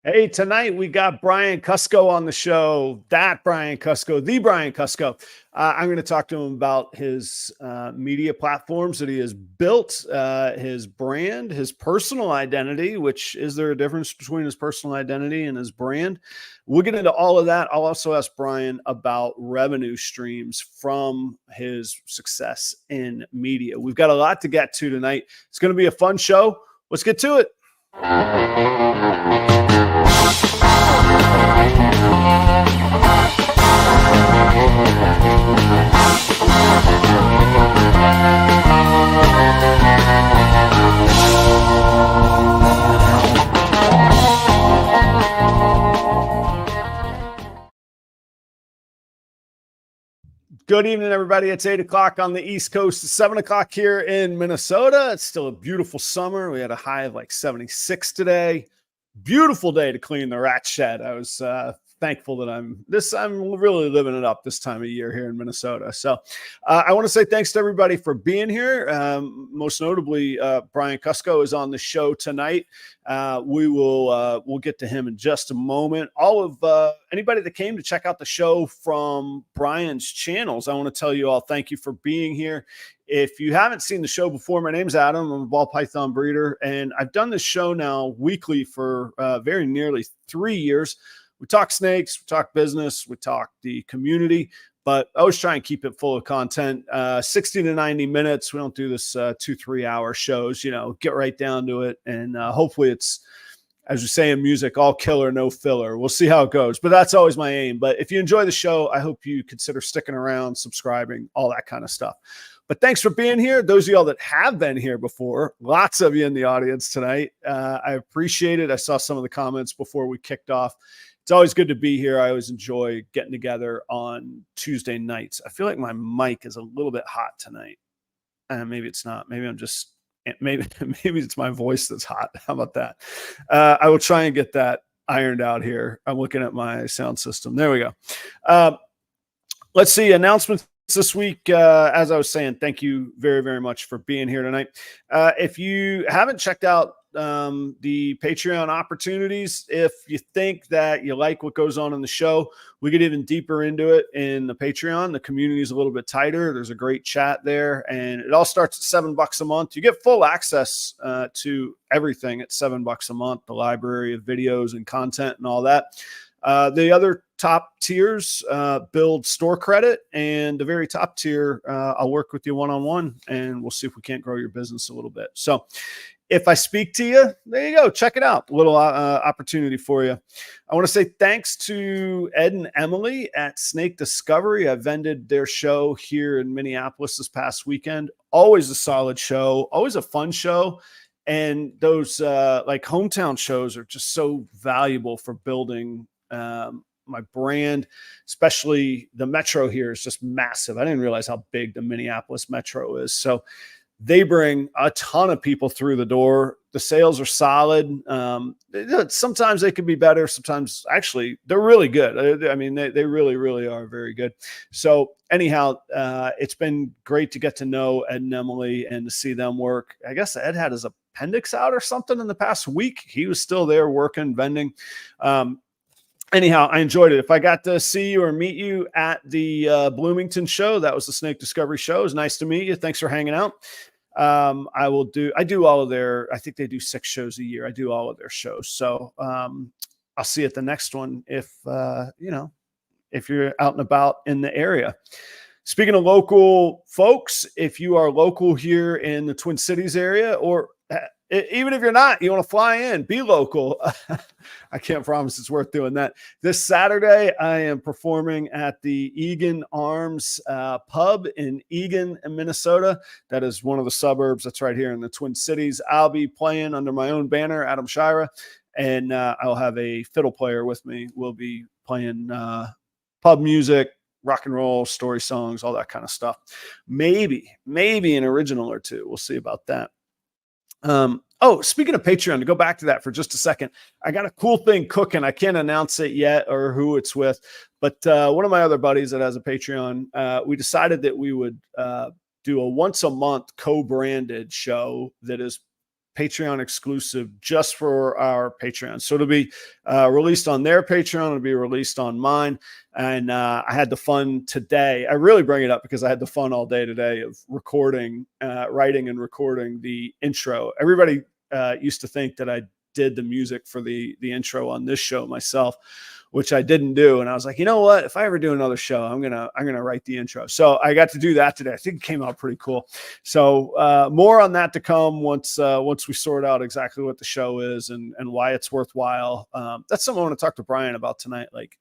Hey, tonight we got Brian Kusko on the show. That Brian Kusko, the Brian Kusko. I'm going to talk to him about his media platforms that he has built, his brand, his personal identity, which is there a difference between his personal identity and his brand? We'll get into all of that. I'll also ask Brian about revenue streams from his success in media. We've got a lot to get to tonight. It's going to be a fun show. Let's get to it. Good evening, everybody. It's 8 o'clock on the East Coast. It's 7 o'clock here in Minnesota. It's still a beautiful summer. We had a high of like 76 today. Beautiful day to clean the rat shed. I was thankful that I'm really living it up this time of year here in Minnesota. So I want to say thanks to everybody for being here. Most notably, Brian Kusko is on the show tonight. We'll get to him in just a moment. All of anybody that came to check out the show from Brian's channels, I want to tell you all thank you for being here. If you haven't seen the show before, my name's Adam. I'm a ball python breeder, and I've done this show now weekly for very nearly 3 years. We talk snakes, we talk business, we talk the community, but I always try and keep it full of content. 60 to 90 minutes. We don't do this 2-3 hour shows, get right down to it. And hopefully it's, as we say in music, all killer, no filler. We'll see how it goes, but that's always my aim. But if you enjoy the show, I hope you consider sticking around, subscribing, all that kind of stuff. But thanks for being here. Those of y'all that have been here before, lots of you in the audience tonight. I appreciate it. I saw some of the comments before we kicked off. It's always good to be here. I always enjoy getting together on Tuesday nights. I feel like my mic is a little bit hot tonight. Maybe it's not. Maybe maybe it's my voice that's hot. How about that? I will try and get that ironed out here. I'm looking at my sound system. There we go. Let's see. Announcements this week. As I was saying, thank you very, very much for being here tonight. If you haven't checked out the Patreon opportunities, if you think that you like what goes on in the show, we get even deeper into it in the Patreon. The community is a little bit tighter. There's a great chat there, and it all starts at $7 a month. You get full access to everything at $7 a month, the library of videos and content and all that. The other top tiers build store credit, and the very top tier, I'll work with you one-on-one, and we'll see if we can't grow your business a little bit. So if I speak to you, there you go. Check it out. A little opportunity for you. I want to say thanks to Ed and Emily at Snake Discovery. I vended their show here in Minneapolis this past weekend. Always a solid show, always a fun show. And those like hometown shows are just so valuable for building my brand, especially the metro here is just massive. I didn't realize how big the Minneapolis metro is. So they bring a ton of people through the door. The sales are solid. Sometimes they could be better. Sometimes actually they're really good. I mean, they really, really are very good. So anyhow, it's been great to get to know Ed and Emily and to see them work. I guess Ed had his appendix out or something in the past week. He was still there working, vending. Anyhow, I enjoyed it. If I got to see you or meet you at the Bloomington show, that was the Snake Discovery show. It was nice to meet you. Thanks for hanging out. I do all of their, I think they do 6 shows a year. I do all of their shows. So I'll see you at the next one if you're out and about in the area. Speaking of local folks, if you are local here in the Twin Cities area, or even if you're not, you want to fly in, be local. I can't promise it's worth doing that. This Saturday, I am performing at the Egan Arms pub in Egan, Minnesota. That is one of the suburbs that's right here in the Twin Cities. I'll be playing under my own banner, Adam Shira, and I'll have a fiddle player with me. We'll be playing pub music, rock and roll, story songs, all that kind of stuff. Maybe an original or two. We'll see about that. Speaking of Patreon, to go back to that for just a second, I got a cool thing cooking. I can't announce it yet or who it's with, but one of my other buddies that has a Patreon, we decided that we would do a once a month co-branded show that is Patreon exclusive just for our Patreon. So it'll be released on their Patreon. It'll be released on mine. And I had the fun today. I really bring it up because I had the fun all day today of recording, writing and recording the intro. Everybody used to think that I did the music for the intro on this show myself, which I didn't do. And I was like, you know what, if I ever do another show, I'm going to write the intro. So I got to do that today. I think it came out pretty cool. So more on that to come once we sort out exactly what the show is and why it's worthwhile. That's something I want to talk to Brian about tonight. Like,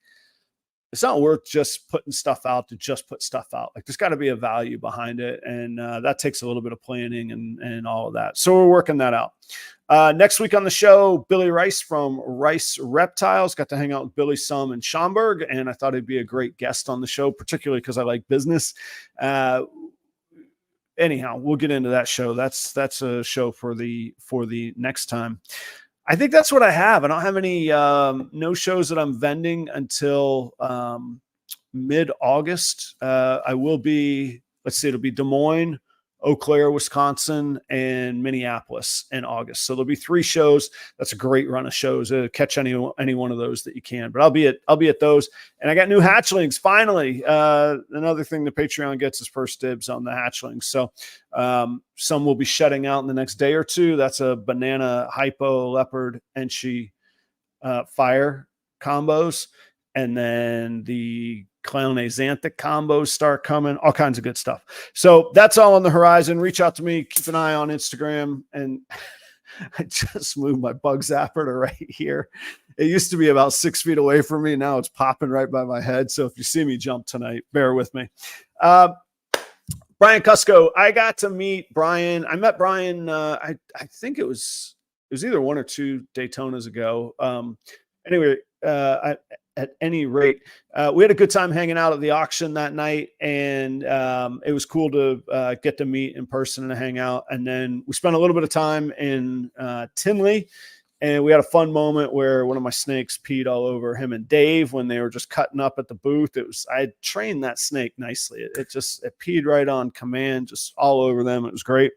it's not worth just putting stuff out to just put stuff out. Like, there's got to be a value behind it. And that takes a little bit of planning and all of that. So we're working that out. Next week on the show, Billy Rice from Rice Reptiles. Got to hang out with Billy some in Schaumburg, and I thought he'd be a great guest on the show, particularly because I like business. Anyhow, we'll get into that show. That's a show for the next time. I think that's what I have. I don't have any no shows that I'm vending until mid-August. I will be, let's see, it'll be Des Moines, Eau Claire, Wisconsin, and Minneapolis in August. So there'll be 3 shows. That's a great run of shows. Catch any one of those that you can. But I'll be at those. And I got new hatchlings finally. Another thing the Patreon gets is first dibs on the hatchlings. So some will be shutting out in the next day or two. That's a banana, hypo, leopard, enchi, fire combos, and then the clown axanthic combos start coming, all kinds of good stuff. So that's all on the horizon. Reach out to me, keep an eye on Instagram. And I just moved my bug zapper to right here. It used to be about 6 feet away from me. Now it's popping right by my head. So if you see me jump tonight, bear with me. Brian Kusko. I got to meet Brian. I met Brian. I think it was either 1 or 2 Daytonas ago. Anyway, at any rate, we had a good time hanging out at the auction that night, and it was cool to get to meet in person and hang out. And then we spent a little bit of time in Tinley, and we had a fun moment where one of my snakes peed all over him and Dave when they were just cutting up at the booth. I had trained that snake nicely. It peed right on command, just all over them. It was great.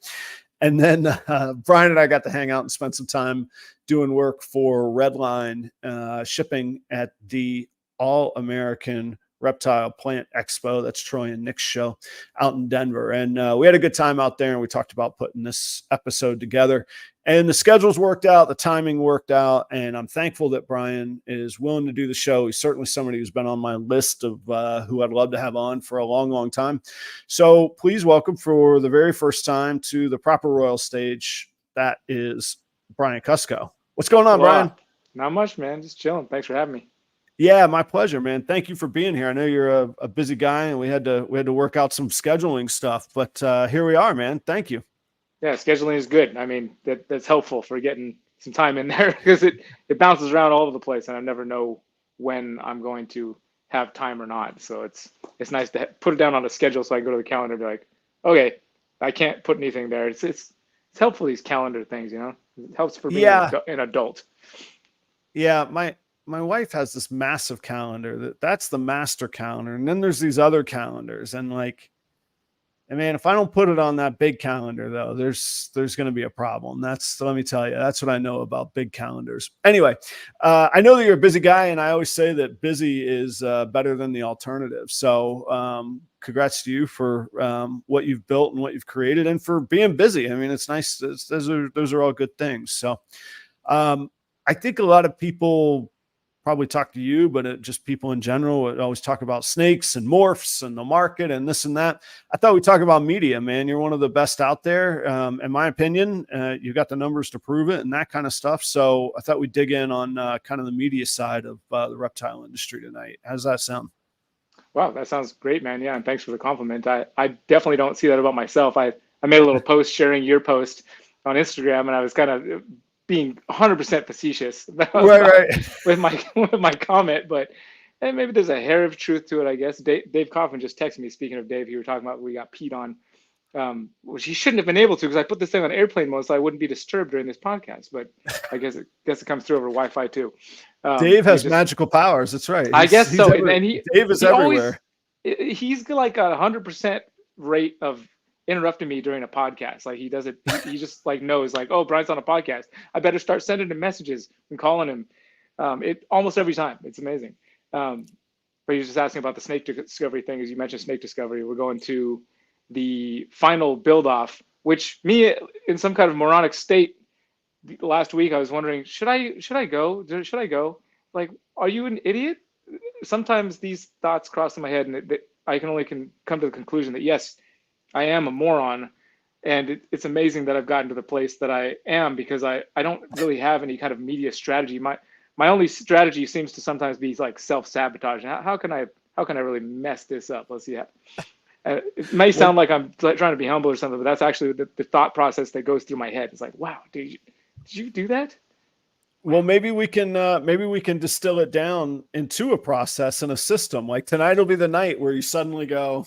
And then Brian and I got to hang out and spend some time doing work for REDLINE, shipping at the All-American Reptile Plant Expo. That's Troy and Nick's show out in Denver. And we had a good time out there, and we talked about putting this episode together. And the schedules worked out, the timing worked out, and I'm thankful that Brian is willing to do the show. He's certainly somebody who's been on my list of who I'd love to have on for a long, long time. So please welcome for the very first time to the Proper Royal stage, that is Brian Kusko. What's going on, Brian? Not much, man. Just chilling. Thanks for having me. Yeah, my pleasure, man. Thank you for being here. I know you're a busy guy, and we had to work out some scheduling stuff, but here we are, man. Thank you. Yeah, scheduling is good. I mean, that's helpful for getting some time in there because it bounces around all over the place, and I never know when I'm going to have time or not. So it's nice to put it down on a schedule so I can go to the calendar and be like, okay, I can't put anything there. It's helpful, these calendar things, you know. It helps for being an adult. Yeah, my wife has this massive calendar that's the master calendar, and then there's these other calendars, and like, and man, if I don't put it on that big calendar, though, there's going to be a problem. Let me tell you, that's what I know about big calendars. Anyway, I know that you're a busy guy, and I always say that busy is better than the alternative. So congrats to you for what you've built and what you've created, and for being busy. I mean, it's nice. Those are all good things. So I think a lot of people probably talk to you, but just people in general would always talk about snakes and morphs and the market and this and that. I thought we'd talk about media, man. You're one of the best out there. In my opinion, you've got the numbers to prove it and that kind of stuff. So I thought we'd dig in on kind of the media side of the reptile industry tonight. How does that sound? Wow, that sounds great, man. Yeah, and thanks for the compliment. I definitely don't see that about myself. I made a little post sharing your post on Instagram, and I was kind of being 100% facetious right. with my comment, but maybe there's a hair of truth to it, I guess. Dave Kaufman just texted me. Speaking of Dave, you were talking about we got peed on, which he shouldn't have been able to because I put this thing on airplane mode so I wouldn't be disturbed during this podcast. But I guess it comes through over Wi-Fi too. Dave has magical powers. That's right. I guess so. And Dave is everywhere. He's like 100% rate of interrupting me during a podcast. Like he does it, he just like knows like, oh, Brian's on a podcast. I better start sending him messages and calling him. It almost every time. It's amazing. But he was just asking about the snake discovery thing. As you mentioned, snake discovery. We're going to the final build off, which me in some kind of moronic state last week, I was wondering, should I go? Should I go? Like, are you an idiot? Sometimes these thoughts cross in my head, and I can only come to the conclusion that yes, I am a moron, and it's amazing that I've gotten to the place that I am because I don't really have any kind of media strategy. My only strategy seems to sometimes be like self-sabotage. How can I really mess this up? Let's see. It may sound like I'm trying to be humble or something, but that's actually the thought process that goes through my head. It's like, wow, did you do that? Well, maybe we can distill it down into a process and a system. Like tonight will be the night where you suddenly go,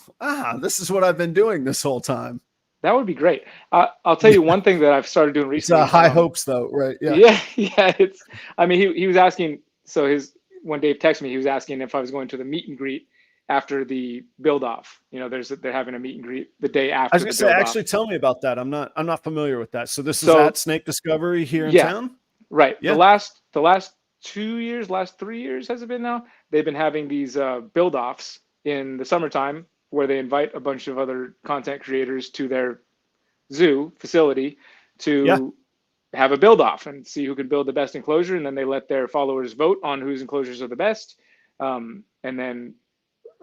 this is what I've been doing this whole time. That would be great. I'll tell you one thing that I've started doing recently. It's high hopes though, right? Yeah. It's, I mean, he was asking, so when Dave texted me, he was asking if I was going to the meet and greet after the build off. You know, they're having a meet and greet the day after. I was gonna say, actually tell me about that. I'm not familiar with that. So this is at Snake Discovery here in town? Right. Yeah. The last 2 years, last 3 years has it been now? They've been having these build offs in the summertime where they invite a bunch of other content creators to their zoo facility to have a build off and see who can build the best enclosure. And then they let their followers vote on whose enclosures are the best. And then,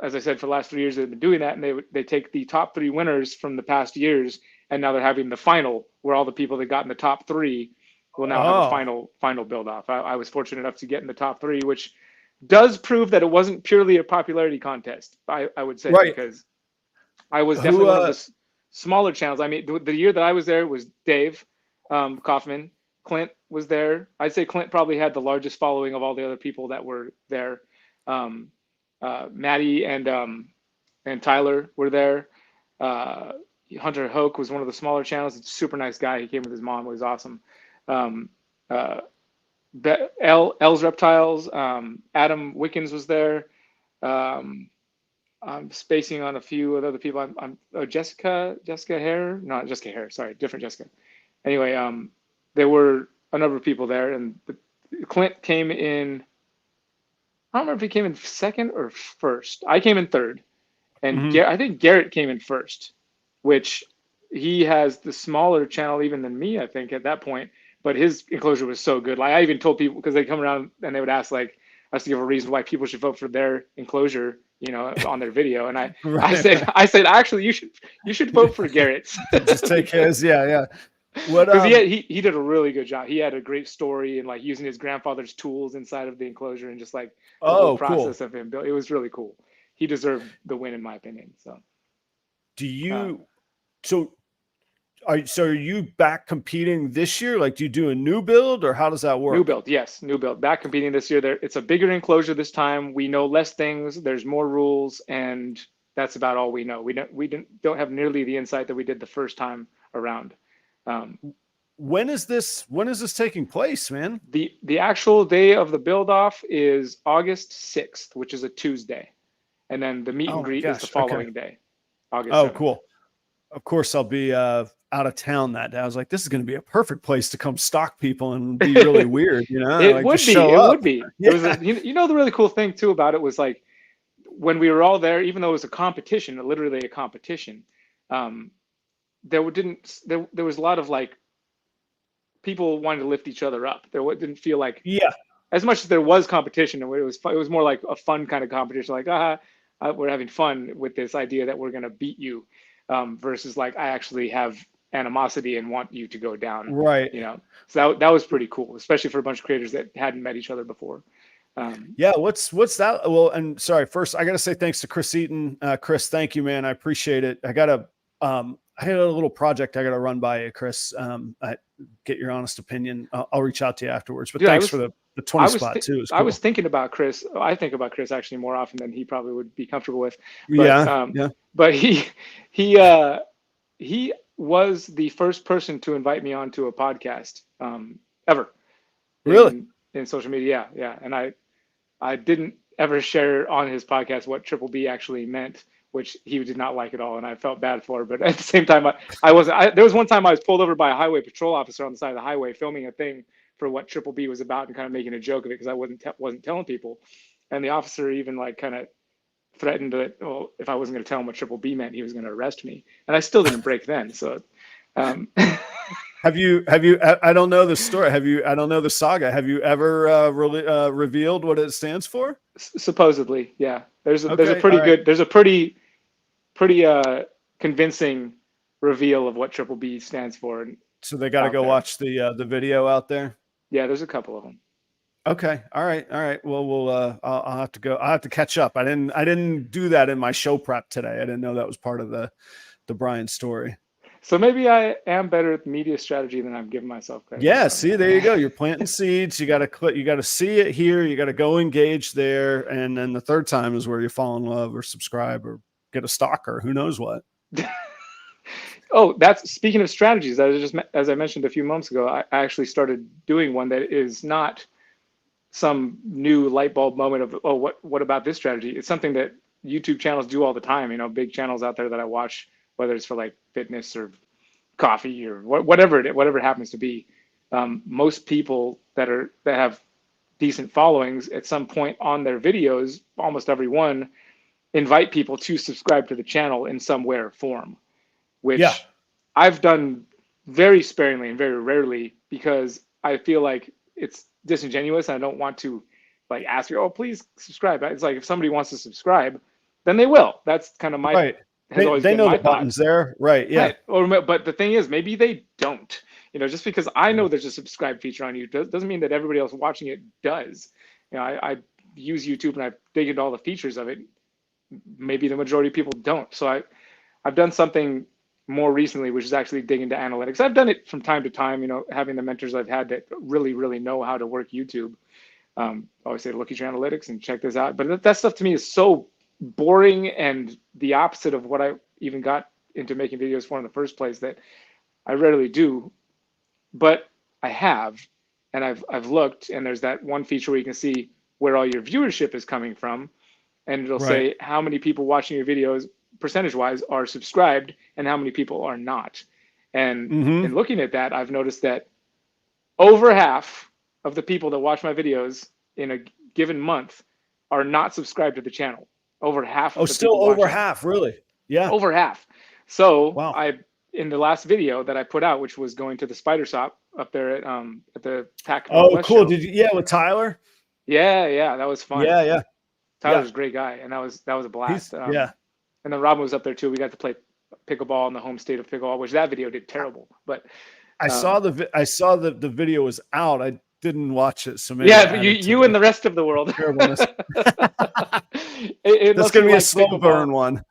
as I said, for the last 3 years, they've been doing that. And they take the top 3 winners from the past years. And now they're having the final where all the people that got in the top 3 will now have a final build off. I was fortunate enough to get in the top 3, which does prove that it wasn't purely a popularity contest. I would say, because I was definitely one of the smaller channels. I mean, the year that I was there was Dave Kaufman. Clint was there. I'd say Clint probably had the largest following of all the other people that were there. Maddie and Tyler were there. Hunter Hoke was one of the smaller channels. It's a super nice guy. He came with his mom. It was awesome. L's Reptiles. Adam Wickens was there. I'm spacing on a few of other people. Jessica Hare. Not Jessica Hare. Sorry, different Jessica. Anyway, there were a number of people there, and Clint came in. I don't remember if he came in second or first. I came in third, and I think Garrett came in first, which he has the smaller channel even than me, I think, at that point. But his enclosure was so good. Like I even told people, because they come around and they would ask like us to give a reason why people should vote for their enclosure, you know, on their video. And I said actually you should vote for Garrett's. Just take his, yeah. Because he did a really good job. He had a great story and like using his grandfather's tools inside of the enclosure and just like the whole process of him built. It was really cool. He deserved the win in my opinion. So are you back competing this year? Like, do you do a new build or how does that work? New build, yes, new build. Back competing this year. It's a bigger enclosure this time. We know less things. There's more rules, and that's about all we know. We don't have nearly the insight that we did the first time around. When is this taking place, man? The actual day of the build off is August 6th, which is a Tuesday, and then the meet and greet is the following day, August 7th. Cool. Of course, I'll be out of town that day. I was like, this is going to be a perfect place to come stalk people and be really weird, you know? It would be. Yeah. It was the really cool thing too about it was like when we were all there, even though it was a competition, literally a competition, there was a lot of like people wanting to lift each other up. There didn't feel like as much as there was competition, it was more like a fun kind of competition, like we're having fun with this idea that we're going to beat you, versus like I actually have animosity and want you to go down, right? You know, so that was pretty cool, especially for a bunch of creators that hadn't met each other before. What's that? Well, and sorry, first I got to say thanks to Chris Eaton. Chris, thank you, man. I appreciate it. I had a little project I got to run by you, Chris. I get your honest opinion. I'll reach out to you afterwards. But thanks for the 20 spot too. Cool. I was thinking about Chris. I think about Chris actually more often than he probably would be comfortable with. But, But he was the first person to invite me onto a podcast ever. Really? In social media, yeah. And I didn't ever share on his podcast what Triple B actually meant which he did not like at all, and I felt bad for her. But at the same time, I wasn't. There was one time I was pulled over by a highway patrol officer on the side of the highway filming a thing for what Triple B was about and kind of making a joke of it because I wasn't telling people, and the officer even like kind of threatened that, well, if I wasn't going to tell him what Triple B meant, he was going to arrest me, and I still didn't break then. So. Have you? I don't know the story. I don't know the saga. Have you ever revealed what it stands for? Supposedly, yeah. There's a pretty convincing reveal of what Triple B stands for. So they got to go watch the video out there. Yeah, there's a couple of them. Okay. All right. Well, I'll have to go. I'll have to catch up. I didn't do that in my show prep today. I didn't know that was part of the Brian story. So maybe I am better at media strategy than I'm giving myself credit. Yeah, see, there you go. You're planting seeds. You got to see it here. You got to go engage there. And then the third time is where you fall in love or subscribe or get a stalker. Who knows what? Oh, that's speaking of strategies. As I mentioned a few months ago, I actually started doing one that is not some new light bulb moment of, oh, what about this strategy? It's something that YouTube channels do all the time. You know, big channels out there that I watch, whether it's for like fitness or coffee or whatever it happens to be. Most people that have decent followings at some point on their videos, almost every one, invite people to subscribe to the channel in some way or form, which I've done very sparingly and very rarely because I feel like it's disingenuous. And I don't want to like ask you, oh, please subscribe. It's like if somebody wants to subscribe, then they will. That's kind of my right. They know the buttons there, right? Yeah. Right. But the thing is, maybe they don't. You know, just because I know there's a subscribe feature on YouTube doesn't mean that everybody else watching it does. You know, I use YouTube and I dig into all the features of it. Maybe the majority of people don't. So I've done something more recently, which is actually dig into analytics. I've done it from time to time. You know, having the mentors I've had that really, really know how to work YouTube. Always say, look at your analytics and check this out. But that stuff to me is so boring and the opposite of what I even got into making videos for in the first place that I rarely do, but I have, and I've looked, and there's that one feature where you can see where all your viewership is coming from, and it'll say how many people watching your videos percentage-wise are subscribed and how many people are not. And in looking at that, I've noticed that over half of the people that watch my videos in a given month are not subscribed to the channel. Over half. Oh, still over half, really? Yeah. Over half. So wow. In the last video that I put out, which was going to the spider shop up there at the Pack. Oh, cool. Show. Did you? Yeah, with Tyler. Yeah, that was fun. Yeah. Tyler's a great guy, and that was a blast. Yeah. And then Robin was up there too. We got to play pickleball in the home state of pickleball, which that video did terrible. But I saw the video was out. I didn't watch it, so maybe but you and the rest of the world. It's gonna be a slow burn one.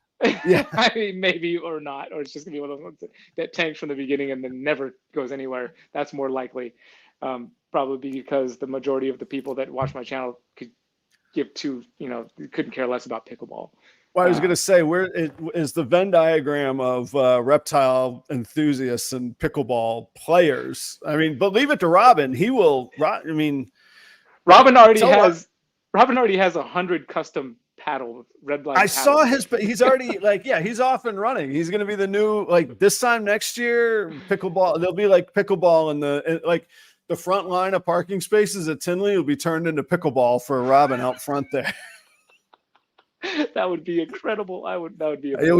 Yeah, I mean, maybe or not, or it's just gonna be one of those ones that tanks from the beginning and then never goes anywhere. That's more likely, probably because the majority of the people that watch my channel could couldn't care less about pickleball. Well, I was going to say, where is the Venn diagram of reptile enthusiasts and pickleball players? I mean, but leave it to Robin. He will. I mean, Robin already has 100 custom paddle REDLINE. I saw he's already he's off and running. He's going to be the new, like this time next year, pickleball. There'll be like pickleball in the front line of parking spaces at Tinley will be turned into pickleball for Robin out front there. That would be incredible. That would be amazing.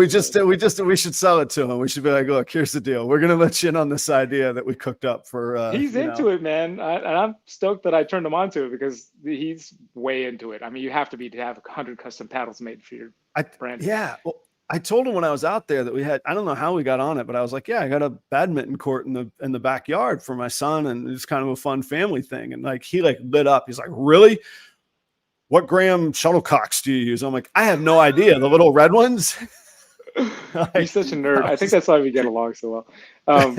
We should sell it to him. We should be like, look, here's the deal. We're gonna let you in on this idea that we cooked up for he's into it, man. And I'm stoked that I turned him on to it because he's way into it. I mean, you have to have 100 custom paddles made for your brand. Yeah. Well, I told him when I was out there that we had, I don't know how we got on it, but I was like, yeah, I got a badminton court in the backyard for my son, and it's kind of a fun family thing. And like he lit up. He's like, really? What gram shuttlecocks do you use? I'm like, I have no idea. The little red ones. He's such a nerd. I think that's why we get along so well.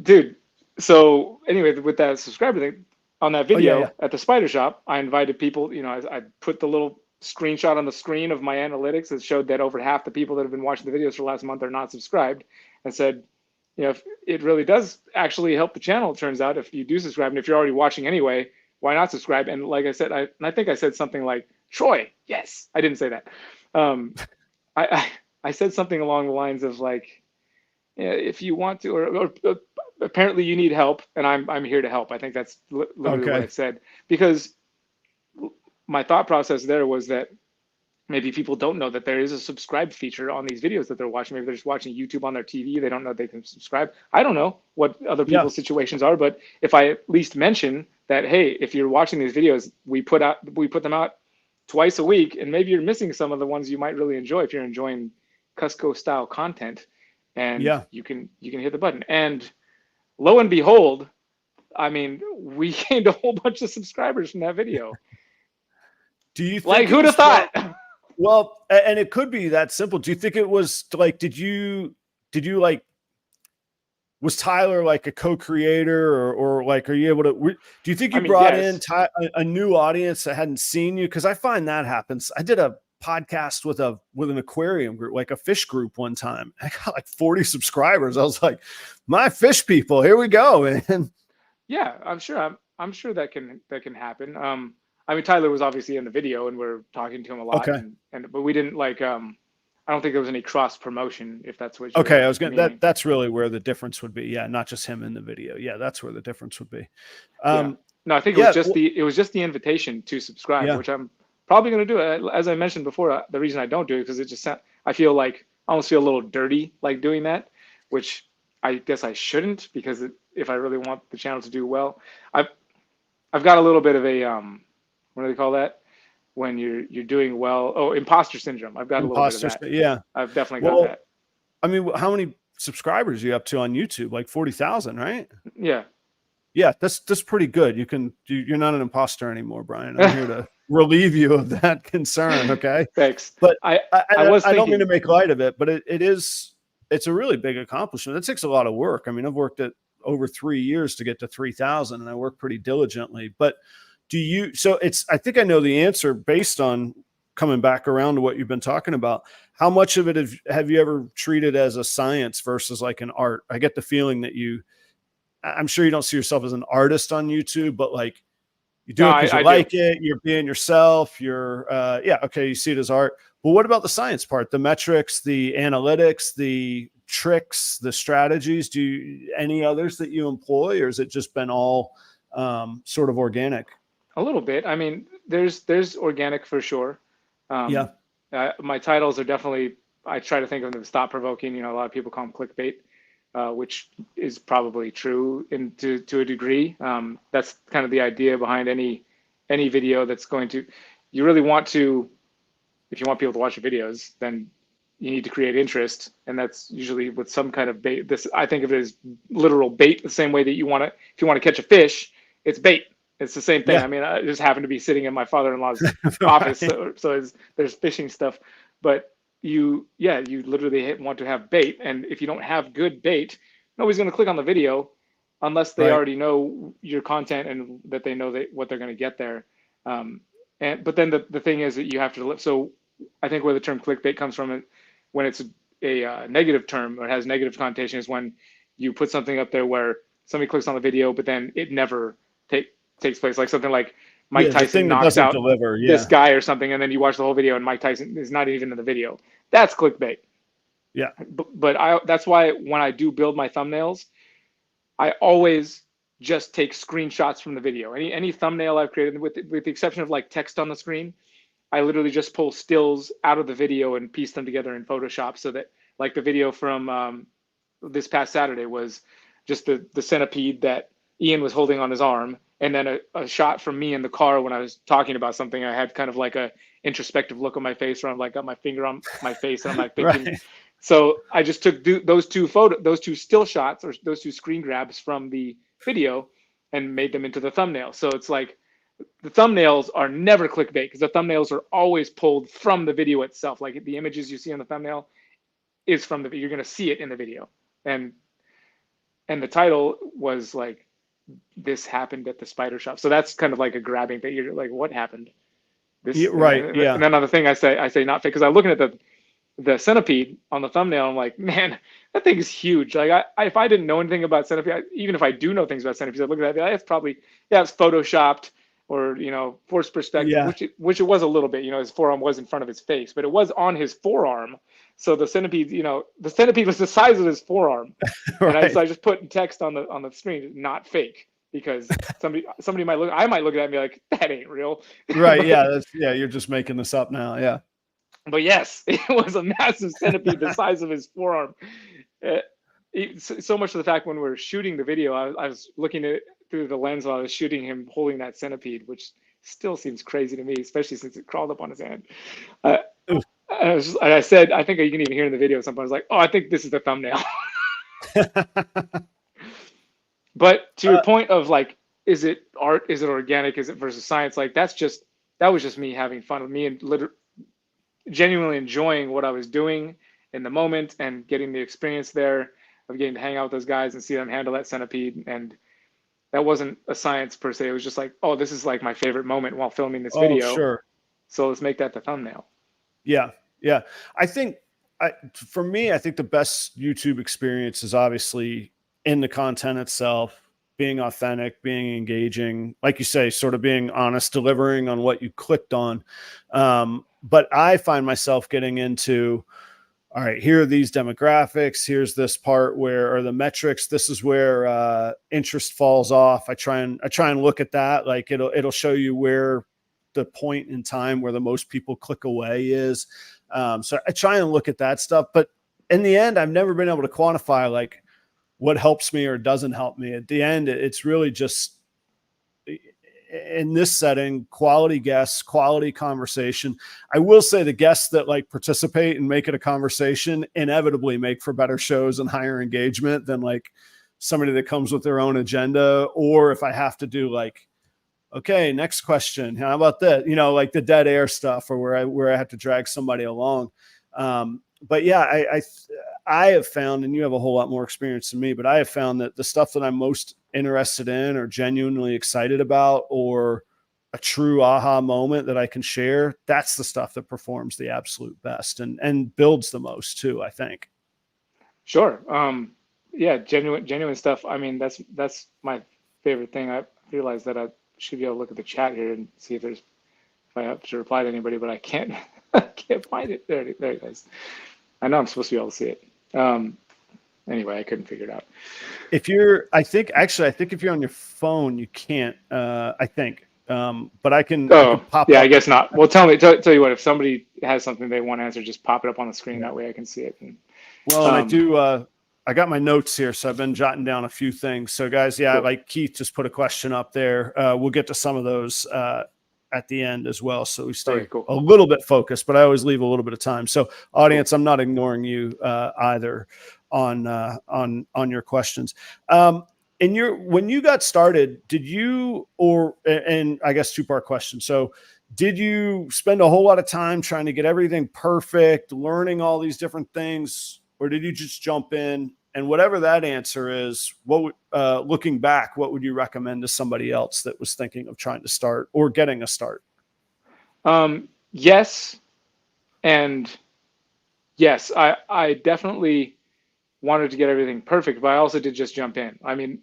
Dude. So anyway, with that subscriber thing on that video at the spider shop, I invited people, I put the little screenshot on the screen of my analytics that showed that over half the people that have been watching the videos for the last month are not subscribed, and said, if it really does actually help the channel, it turns out, if you do subscribe, and if you're already watching anyway, why not subscribe? And like I said, I think I said something like, Troy, yes. I didn't say that. I said something along the lines of like, yeah, if you want to, or apparently you need help, and I'm here to help. I think that's literally what I Okay. said, because my thought process there was that maybe people don't know that there is a subscribe feature on these videos that they're watching. Maybe they're just watching YouTube on their TV. They don't know they can subscribe. I don't know what other Yeah. people's situations are, but if I at least mention that, hey, if you're watching these videos, we put them out twice a week, and maybe you're missing some of the ones you might really enjoy if you're enjoying Cusco style content, and Yeah. you can hit the button. And lo and behold, I mean, we gained a whole bunch of subscribers from that video. Do you Like, think it who'd have was thought? well, and it could be that simple. Do you think it was like, did you like, was Tyler like a co-creator, or like, are you able to, do you think you I mean, brought yes. in a new audience that hadn't seen you? Cause I find that happens. I did a podcast with an aquarium group, like a fish group one time. I got like 40 subscribers. I was like, my fish people, here we go, man. Yeah, I'm sure that can happen. I mean, Tyler was obviously in the video, and we're talking to him a lot, Okay. and but we didn't like. I don't think there was any cross promotion, if that's what Okay. you're I was going to, meaning. that's really where the difference would be. Yeah. Not just him in the video. Yeah. That's where the difference would be. Yeah. No, I think Yeah. it was just the invitation to subscribe, Yeah. which I'm probably going to do. As I mentioned before, the reason I don't do it because it just I feel like I almost feel a little dirty like doing that, which I guess I shouldn't, because if I really want the channel to do well, I've got a little bit of a what do they call that when you're doing well? Oh, imposter syndrome. I've got a little bit of that. Yeah. I've definitely got that. I mean, how many subscribers are you up to on YouTube? Like 40,000, right? Yeah. Yeah, that's pretty good. You're not an imposter anymore, Brian. I'm here to relieve you of that concern. Okay. Thanks. But I I don't mean to make light of it, but it's a really big accomplishment. It takes a lot of work. I mean, I've worked at over 3 years to get to 3,000, and I work pretty diligently. But I think I know the answer based on coming back around to what you've been talking about. How much of it have you ever treated as a science versus like an art? I get the feeling that I'm sure you don't see yourself as an artist on YouTube, but like you do it because you like it. You're being yourself. You see it as art. But what about the science part, the metrics, the analytics, the tricks, the strategies? Any others that you employ, or has it just been all sort of organic? A little bit. I mean, there's organic for sure. Yeah. My titles are definitely, I try to think of them as thought provoking. A lot of people call them clickbait, which is probably true to a degree. That's kind of the idea behind any video that's going to, you really want to, if you want people to watch your videos, then you need to create interest. And that's usually with some kind of bait. I think of it as literal bait, the same way that if you want to catch a fish, it's bait. It's the same thing. Yeah. I mean, I just happen to be sitting in my father-in-law's office, so there's fishing stuff. But you literally want to have bait, and if you don't have good bait, nobody's going to click on the video unless they already know your content and that they know what they're going to get there. But then the thing is that you have to. So I think where the term clickbait comes from, when it's a negative term or has negative connotation, is when you put something up there where somebody clicks on the video, but then it never takes place, like something like Mike Tyson knocks out this guy or something, and then you watch the whole video and Mike Tyson is not even in the video. That's clickbait. Yeah. But that's why when I do build my thumbnails, I always just take screenshots from the video. Any thumbnail I've created, with the exception of like text on the screen, I literally just pull stills out of the video and piece them together in Photoshop, so that, like, the video from this past Saturday was just the centipede that Ian was holding on his arm, and then a shot from me in the car when I was talking about something. I had kind of like a introspective look on my face, where I'm like, got my finger on my face, and I'm like thinking. Right. So I just took those two still shots, or those two screen grabs from the video, and made them into the thumbnail. So it's like the thumbnails are never clickbait, because the thumbnails are always pulled from the video itself. Like, the images you see on the thumbnail is from you're going to see it in the video. And the title was like, this happened at the spider shop. So that's kind of like a grabbing thing. You're like, what happened? Right. And then another thing I say not fake, because I'm looking at the centipede on the thumbnail. I'm like, man, that thing is huge. Like, if I didn't know anything about centipede, even if I do know things about centipedes, I look at that, it's probably, it's photoshopped. or forced perspective, Yeah. which it was a little bit. His forearm was in front of his face, but it was on his forearm. So the centipede, the centipede was the size of his forearm, and Right. I just put in text on the screen, not fake, because somebody might look, I might look at it and be like, that ain't real. Right. but, Yeah. You're just making this up now. Yeah. but yes, it was a massive centipede the size of his forearm. So much of the fact when we were shooting the video, I was looking at it through the lens while I was shooting him holding that centipede, which still seems crazy to me, especially since it crawled up on his hand. I said, I think you can even hear in the video, somebody was like, oh, I think this is the thumbnail. But to your point of like, is it art? Is it organic? Is it versus science? Like that was just me having fun with me and genuinely enjoying what I was doing in the moment and getting the experience there of getting to hang out with those guys and see them handle that centipede. And that wasn't a science per se. It was just like, oh, this is like my favorite moment while filming this Oh, video. sure. So let's make that the thumbnail. Yeah. Yeah. I think for me, I think the best YouTube experience is obviously in the content itself, being authentic, being engaging, like you say, sort of being honest, delivering on what you clicked on. But I find myself getting into, all right, here are these demographics. Here's this part where, or the metrics, this is where interest falls off. I try and look at that. Like it'll show you where the point in time where the most people click away is. So I try and look at that stuff, but in the end, I've never been able to quantify like what helps me or doesn't help me. At the end, it's really just, in this setting, quality guests, quality conversation. I will say the guests that like participate and make it a conversation inevitably make for better shows and higher engagement than like somebody that comes with their own agenda. Or if I have to do like, okay, next question, how about that? Like the dead air stuff, or where I have to drag somebody along. But yeah, I have found, and you have a whole lot more experience than me, but I have found that the stuff that I'm most interested in or genuinely excited about, or a true aha moment that I can share, that's the stuff that performs the absolute best and builds the most too, I think. Sure. Yeah, genuine stuff. I mean, that's my favorite thing. I realized that I should be able to look at the chat here and see if I have to reply to anybody, but I can't. I can't find it. There it is. I know I'm supposed to be able to see it. Anyway, I couldn't figure it out. I think if you're on your phone, you can't. I think, but I can pop. Yeah, up. I guess not. Well, tell you what. If somebody has something they want to answer, just pop it up on the screen. That way, I can see it. And I do. I got my notes here, so I've been jotting down a few things. So, guys, yeah, cool. Like Keith just put a question up there. We'll get to some of those at the end as well, so we stay a little bit focused. But I always leave a little bit of time. So, audience, I'm not ignoring you either on your questions. When you got started, did you and I guess two-part question. So, did you spend a whole lot of time trying to get everything perfect, learning all these different things? Or did you just jump in? And whatever that answer is, looking back, what would you recommend to somebody else that was thinking of trying to start or getting a start? Yes. And yes, I definitely wanted to get everything perfect, but I also did just jump in. I mean,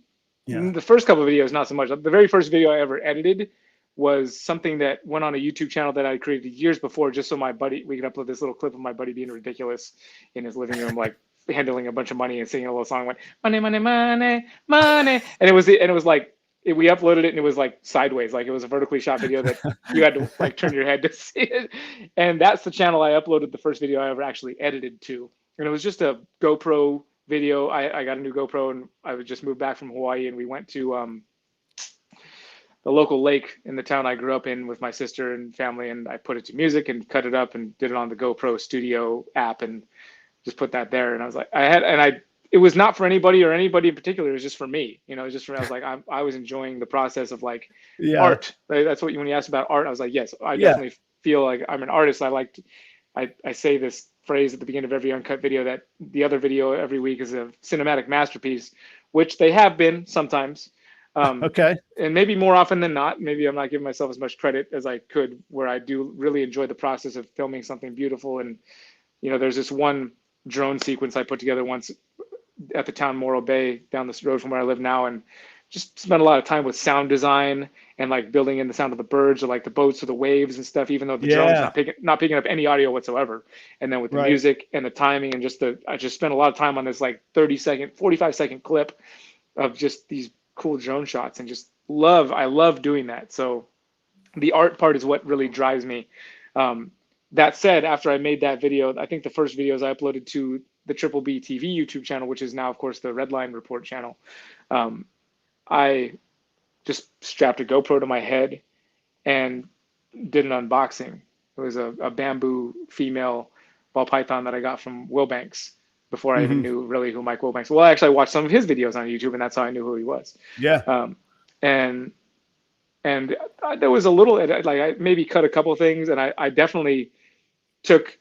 the first couple of videos, not so much. The very first video I ever edited was something that went on a YouTube channel that I created years before, just so my buddy, we could upload this little clip of my buddy being ridiculous in his living room, like handling a bunch of money and singing a little song, like money, money, money, money. And it was like, we uploaded it and it was like sideways, like it was a vertically shot video that you had to like turn your head to see it. And that's the channel I uploaded the first video I ever actually edited to. And it was just a GoPro video. I got a new GoPro and I would just move back from Hawaii, and we went to the local lake in the town I grew up in with my sister and family, and I put it to music and cut it up and did it on the GoPro Studio app and just put that there. And I was like, it was not for anybody or anybody in particular. It was just for me, it was just for me. I was like, I was enjoying the process of like art. That's what when you asked about art, I was like, yes, I definitely feel like I'm an artist. I say this phrase at the beginning of every uncut video that the other video every week is a cinematic masterpiece, which they have been sometimes. Okay. And maybe more often than not, maybe I'm not giving myself as much credit as I could, where I do really enjoy the process of filming something beautiful. And, there's this one drone sequence I put together once at the town Morro Bay down this road from where I live now. And just spent a lot of time with sound design and like building in the sound of the birds or like the boats or the waves and stuff, even though the drone's Yeah. not picking up any audio whatsoever. And then with the Right. music and the timing and I just spent a lot of time on this like 30-second, 45-second clip of just these cool drone shots, and I love doing that. So the art part is what really drives me. That said, after I made that video, I think the first videos I uploaded to the Triple B TV YouTube channel, which is now, of course, the REDLINE Report channel, I just strapped a GoPro to my head and did an unboxing. It was a bamboo female ball python that I got from Wilbanks before I even knew really who Mike Wilbanks was. Well, actually, I watched some of his videos on YouTube, and that's how I knew who he was. Yeah. And there was a little, like I maybe cut a couple things, and I definitely took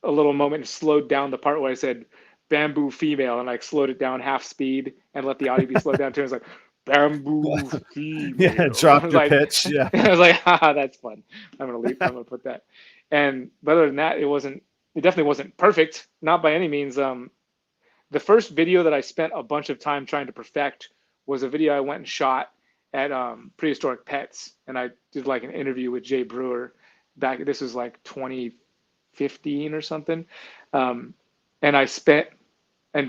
a little moment and slowed down the part where I said bamboo female, and like slowed it down half speed and let the audio be slowed down too. It was like bamboo female. Yeah, drop your like, pitch. Yeah. I was like, haha, that's fun. I'm gonna put that. But other than that, it definitely wasn't perfect, not by any means. The first video that I spent a bunch of time trying to perfect was a video I went and shot at Prehistoric Pets, and I did like an interview with Jay Brewer back. This was like 2015 or something, and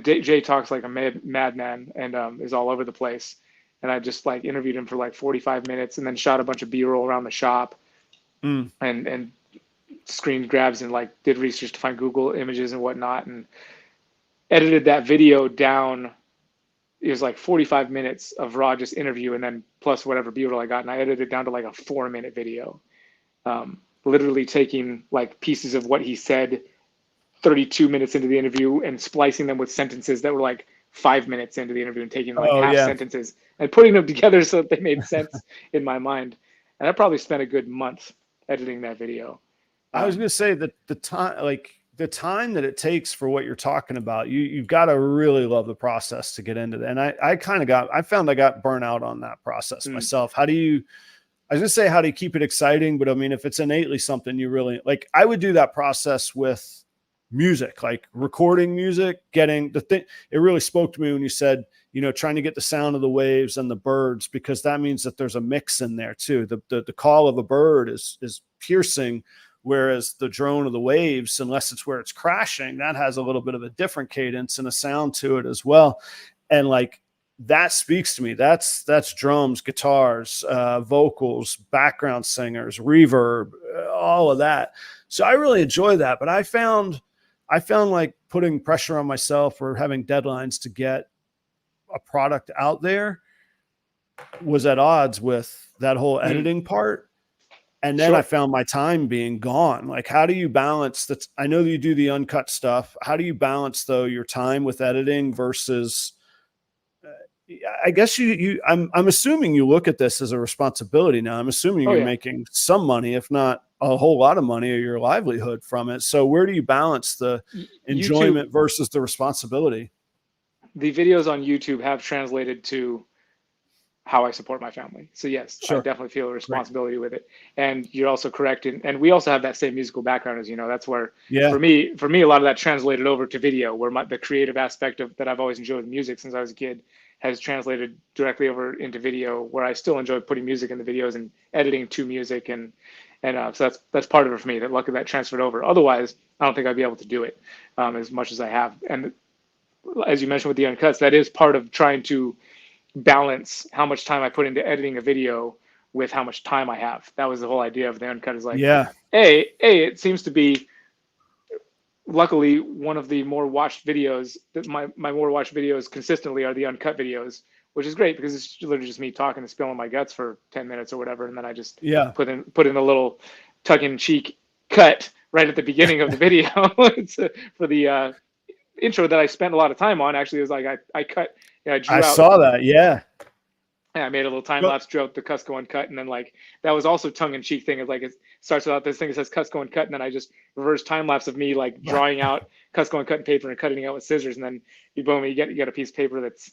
Jay talks like a madman and is all over the place, and I just like interviewed him for like 45 minutes, and then shot a bunch of B-roll around the shop, and screen grabs, and like did research to find Google images and whatnot, and edited that video down. It was like 45 minutes of raw just interview, and then plus whatever B-roll I got, and I edited it down to like a 4-minute video, literally taking like pieces of what he said 32 minutes into the interview and splicing them with sentences that were like 5 minutes into the interview, and taking like half sentences and putting them together so that they made sense in my mind. And I probably spent a good month editing that video. I was going to say that the time that it takes for what you're talking about, you've got to really love the process to get into that. And I found I got burnt out on that process myself. I was going to say, how do you keep it exciting? But I mean, if it's innately something you really like, I would do that process with music, like recording music, getting the thing. It really spoke to me when you said, trying to get the sound of the waves and the birds, because that means that there's a mix in there too. The call of a bird is piercing, whereas the drone of the waves, unless it's where it's crashing, that has a little bit of a different cadence and a sound to it as well. And like, that speaks to me. That's drums, guitars, vocals, background singers, reverb, all of that. So I really enjoy that. But I found like putting pressure on myself or having deadlines to get a product out there was at odds with that whole editing part. And then I found my time being gone. Like, how do you balance that? I know that you do the uncut stuff. How do you balance though your time with editing versus, I guess I'm assuming you look at this as a responsibility now. I'm assuming you're making some money, if not a whole lot of money, or your livelihood from it. So where do you balance the enjoyment versus the responsibility? The videos on YouTube have translated to how I support my family. So yes, I definitely feel a responsibility with it. And you're also correct. And we also have that same musical background, as you know. That's where, for me, a lot of that translated over to video, where the creative aspect of that I've always enjoyed with music since I was a kid has translated directly over into video, where I still enjoy putting music in the videos and editing to music. And so that's part of it for me, that luckily that transferred over. Otherwise, I don't think I'd be able to do it as much as I have. And as you mentioned with the uncuts, that is part of trying to balance how much time I put into editing a video with how much time I have. That was the whole idea of the uncut, is like, it seems to be, luckily, one of the more watched videos, that my more watched videos consistently are the uncut videos, which is great because it's literally just me talking and spilling my guts for 10 minutes or whatever. And then I just put in a little tongue-in-cheek cut right at the beginning of the video. For the intro that I spent a lot of time on. Actually, it was like I cut, I saw that. Yeah, I made a little time lapse, drew out the Kusco uncut, and then like that was also tongue-in-cheek thing. It's like, it starts without this thing that says Kusco uncut, and then I just reverse time lapse of me like drawing out Kusco uncut in paper and cutting it out with scissors, and then you get a piece of paper that's,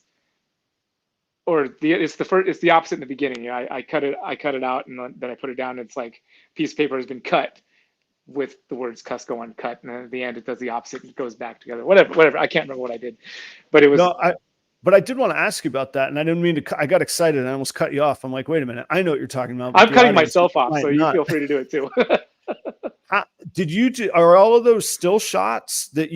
it's the opposite in the beginning. I cut it out, and then I put it down, and it's like a piece of paper has been cut with the words Kusco uncut, and then at the end it does the opposite. It goes back together. Whatever. I can't remember what I did, but it was. But I did want to ask you about that, and I didn't mean to. I got excited and I almost cut you off. I'm like, wait a minute, I know what you're talking about. I'm cutting myself off, so you feel free to do it too. Did you are all of those still shots that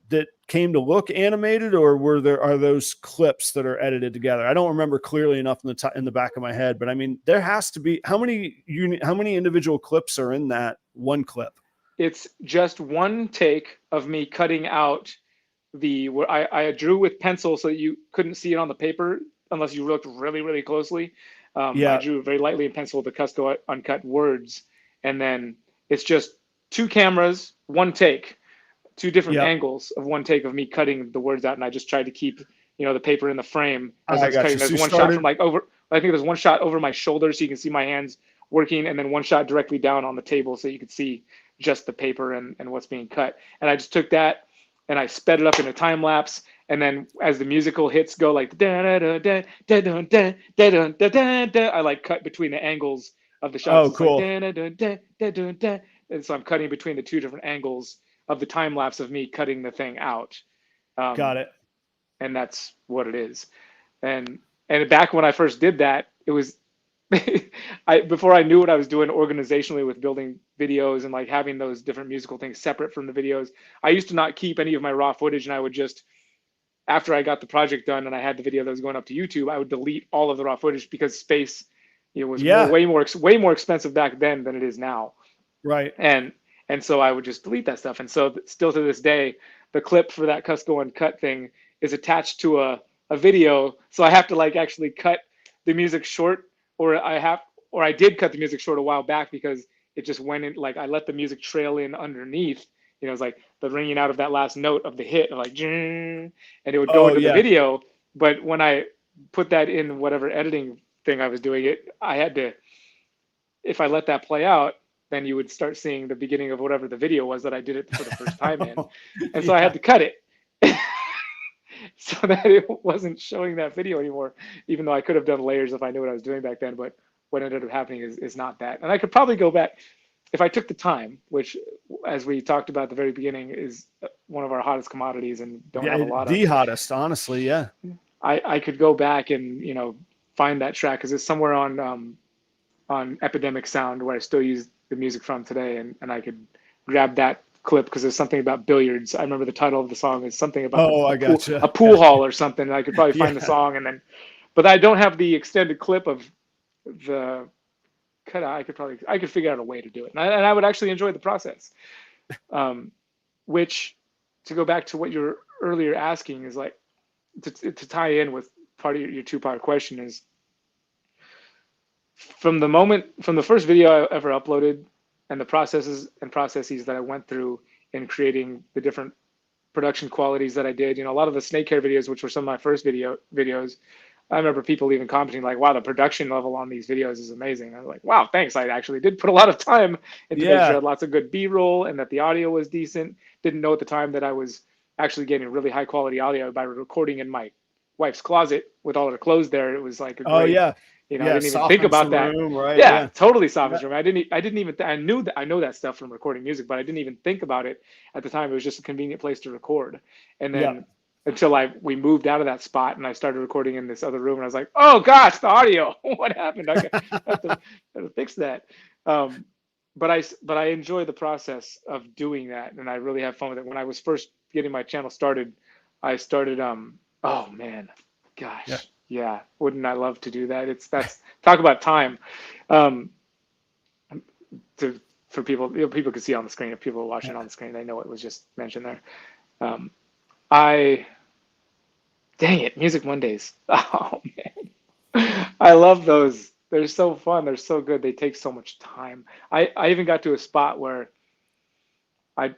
that came to look animated, or are those clips that are edited together? I don't remember clearly enough in the back of my head, but I mean, there has to be how many individual clips are in that one clip? It's just one take of me cutting out where I drew with pencil so that you couldn't see it on the paper unless you looked really, really closely. I drew very lightly in pencil the Kusco uncut words, and then it's just two cameras, one take, two different angles of one take of me cutting the words out, and I just tried to keep the paper in the frame as I was cutting. There's one shot from like over. I think there's one shot over my shoulder so you can see my hands working, and then one shot directly down on the table so you could see just the paper and what's being cut. And I just took that and I sped it up in a time lapse. And then as the musical hits go like da da da da da da da da da da da, I like cut between the angles of the shots. Oh, cool. Like, da, da, da, da, da, da. And so I'm cutting between the two different angles of the time lapse of me cutting the thing out. Got it. And that's what it is. And back when I first did that, it was before I knew what I was doing organizationally with building videos and like having those different musical things separate from the videos. I used to not keep any of my raw footage, and I would just, after I got the project done and I had the video that was going up to YouTube, I would delete all of the raw footage because space, was way more expensive back then than it is now. Right. And so I would just delete that stuff. And so still to this day, the clip for that Kusco Uncut thing is attached to a video. So I have to like actually cut the music short, or I did cut the music short a while back because it just went in, like I let the music trail in underneath. It was like the ringing out of that last note of the hit, like, and it would go into the video. But when I put that in whatever editing thing I was doing, I had to, if I let that play out, then you would start seeing the beginning of whatever the video was that I did it for the first time in. And so I had to cut it so that it wasn't showing that video anymore, even though I could have done layers if I knew what I was doing back then. But what ended up happening is not that. And I could probably go back if I took the time, which, as we talked about at the very beginning, is one of our hottest commodities and don't have a lot of. The hottest, honestly, yeah. I could go back and find that track because it's somewhere on Epidemic Sound where I still use the music from today, and I could grab that clip because there's something about billiards. I remember the title of the song is something about a pool hall or something. I could probably find the song, and then, but I don't have the extended clip of the cut out. I could figure out a way to do it, and I would actually enjoy the process. Which, to go back to what you were earlier asking, is like to tie in with part of your two-part question is, from the first video I ever uploaded and the processes that I went through in creating the different production qualities that I did, a lot of the snake hair videos, which were some of my first videos, I remember people even commenting like, wow, the production level on these videos is amazing. I was like, wow, thanks. I actually did put a lot of time into making sure I had lots of good B-roll and that the audio was decent. Didn't know at the time that I was actually getting really high quality audio by recording in my wife's closet with all her clothes there. It was like a great, I didn't even think about that. Room, right? Yeah, totally softens room. I didn't even, I know that stuff from recording music, but I didn't even think about it at the time. It was just a convenient place to record. And then until we moved out of that spot and I started recording in this other room, and I was like, oh gosh, the audio, what happened? I have to fix that. But I enjoy the process of doing that, and I really have fun with it. When I was first getting my channel started, I started, oh man, gosh. Yeah, wouldn't I love to do that? That's talk about time. For people, people can see on the screen. If people are watching on the screen, they know it was just mentioned there. Dang it, Music Mondays. Oh man, I love those. They're so fun. They're so good. They take so much time. I even got to a spot where I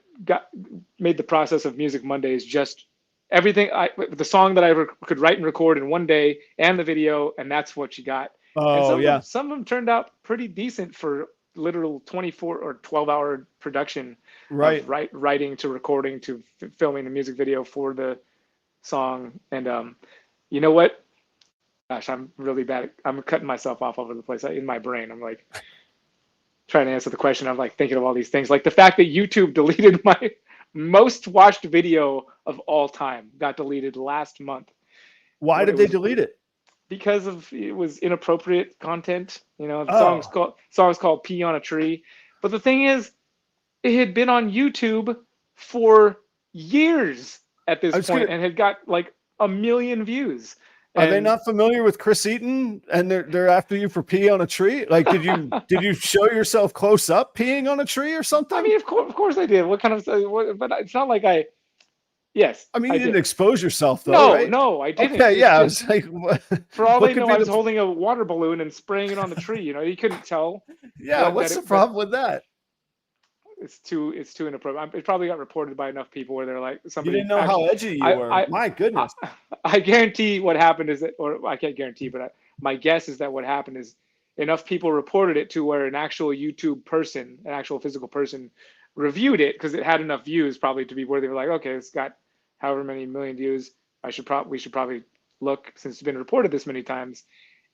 made the process of Music Mondays just everything. The song that I could write and record in one day, and the video, and that's what you got. And some of them turned out pretty decent for literal 24 or 12-hour production. Right. Writing to recording to filming the music video for the song. And you know what? Gosh, I'm really bad. I'm cutting myself off all over the place in my brain. I'm like trying to answer the question. I'm like thinking of all these things, like the fact that YouTube deleted my most watched video of all time got deleted last month. Why What did it they was delete it? because of it was inappropriate content. You know, the Oh, song's called "Pee on a Tree," but the thing is, it had been on YouTube for years at I this was gonna. point and had got like 1 million views. Are they And not familiar with Chris Eaton and they're after you for pee on a tree? Like, did you show yourself close up peeing on a tree or I something? mean, of course I did. What kind of, but it's not like yes, I mean, I you didn't did. expose yourself though, No, right? no, I didn't. Okay, It's yeah. I just, was like, for all what they could know, be I was the? holding a water balloon and spraying it on the tree. You know, you couldn't tell Yeah, what's the that problem with that? it's too inappropriate. It probably got reported by enough people where they're like You somebody didn't know how actually. edgy you I were. I My I, goodness. I guarantee what happened is that, or I can't guarantee, but my guess is that what happened is enough people reported it to where an actual YouTube person, an actual physical person, reviewed it because it had enough views probably to be where they were like, okay, it's got however many million views. We should probably look since it's been reported this many times,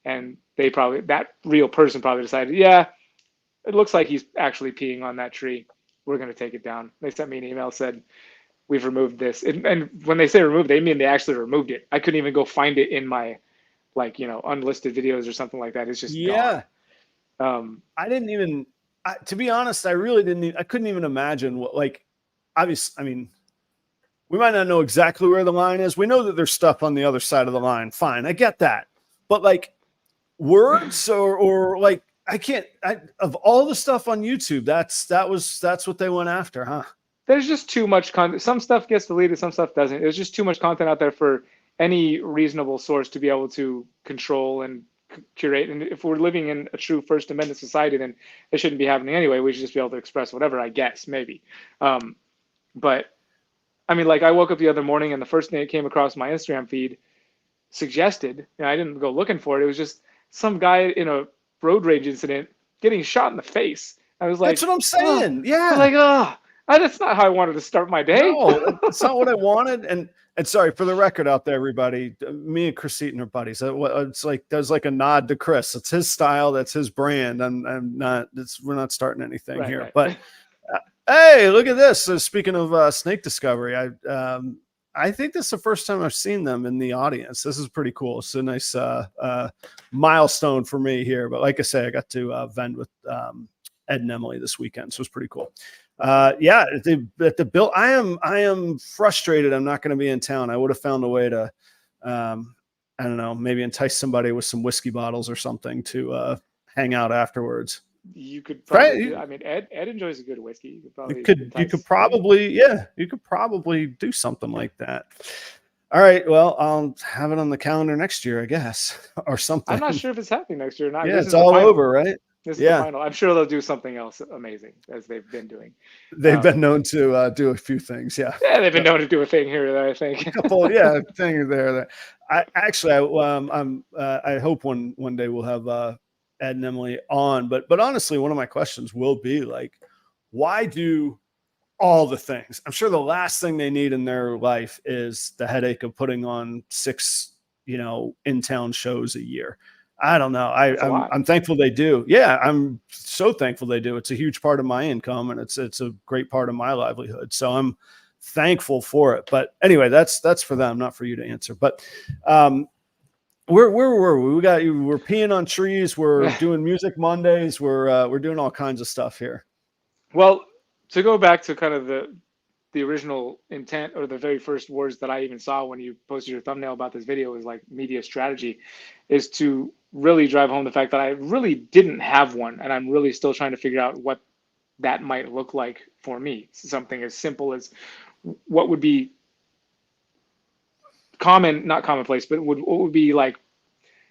and they probably that real person probably decided, yeah, it looks like he's actually peeing on that tree. We're going to take it down. They sent me an email, said, we've removed this. And when they say removed, they mean they actually removed it. I couldn't even go find it in my, like, you know, unlisted videos or something like that. It's just gone. Yeah, I didn't even. To be honest, I really didn't. I couldn't even imagine what like. Obviously, I mean, we might not know exactly where the line is. We know that there's stuff on the other side of the line. Fine, I get that. But like words or like I can't. Of all the stuff on YouTube, that's what they went after, huh? There's just too much content. Some stuff gets deleted, some stuff doesn't. There's just too much content out there for any reasonable source to be able to control and curate. And if we're living in a true First Amendment society, then it shouldn't be happening anyway. We should just be able to express whatever, I guess, maybe. But I mean, like I woke up the other morning and the first thing that came across my Instagram feed suggested, you know, I didn't go looking for it. It was just some guy in a road rage incident getting shot in the face. I was That's like, what I'm oh, saying. I was Yeah. like, oh, that's not how I wanted to start my day. No, that's not what I wanted. And sorry for the record out there, everybody. Me and Chris Eaton are buddies. It's like there's like a nod to Chris. It's his style. That's his brand. I'm not. We're not starting anything here. Right. But hey, look at this. So speaking of snake discovery, I think this is the first time I've seen them in the audience. This is pretty cool. It's a nice milestone for me here. But like I say, I got to vend with Ed and Emily this weekend, so it's pretty cool. Yeah, at the bill, I am frustrated. I'm not going to be in town. I would have found a way to, I don't know, maybe entice somebody with some whiskey bottles or something to hang out afterwards. You could probably do. Right? I mean, Ed enjoys a good whiskey. You could probably You could entice. probably, yeah, you could probably do something like that. All right. Well, I'll have it on the calendar next year, I guess, or something. I'm not sure if it's happening next year or not. Yeah, This it's is the all final. over, right? This is the Yeah. final. I'm sure they'll do something else amazing as they've been doing. They've been known to do a few things. Yeah. Yeah, they've been known to do a thing here or there, I think. A couple, yeah, things there. I actually, I hope one day we'll have Ed and Emily on. But honestly, one of my questions will be like, why do all the things? I'm sure the last thing they need in their life is the headache of putting on 6, in town shows a year. I don't know. I'm thankful they do. Yeah, I'm so thankful they do. It's a huge part of my income, and it's a great part of my livelihood. So I'm thankful for it. But anyway, that's for them, not for you to answer. But where were we? We're peeing on trees. We're doing music Mondays. We're doing all kinds of stuff here. Well, to go back to kind of the original intent or the very first words that I even saw when you posted your thumbnail about this video was like media strategy, is to really drive home the fact that I really didn't have one, and I'm really still trying to figure out what that might look like for me. Something as simple as what would be not commonplace, but what would be like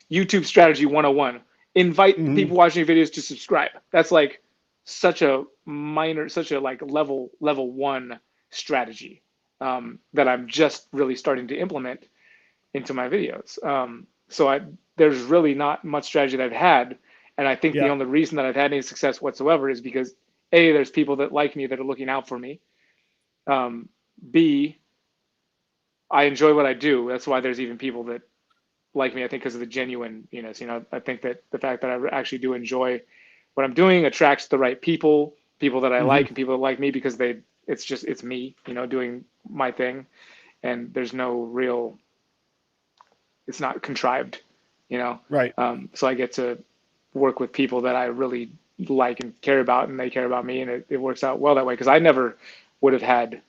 YouTube strategy 101. Invite people watching your videos to subscribe. That's like such a like level 1 strategy that I'm just really starting to implement into my videos. So there's really not much strategy that I've had. And I think the only reason that I've had any success whatsoever is because A, there's people that like me that are looking out for me. B, I enjoy what I do. That's why there's even people that like me, I think, because of the genuineness. I think that the fact that I actually do enjoy what I'm doing attracts the right people that I like, and people that like me because it's me, doing my thing. And there's no real it's not contrived, you know? Right. So I get to work with people that I really like and care about, and they care about me, and it works out well that way. Cause I never would have had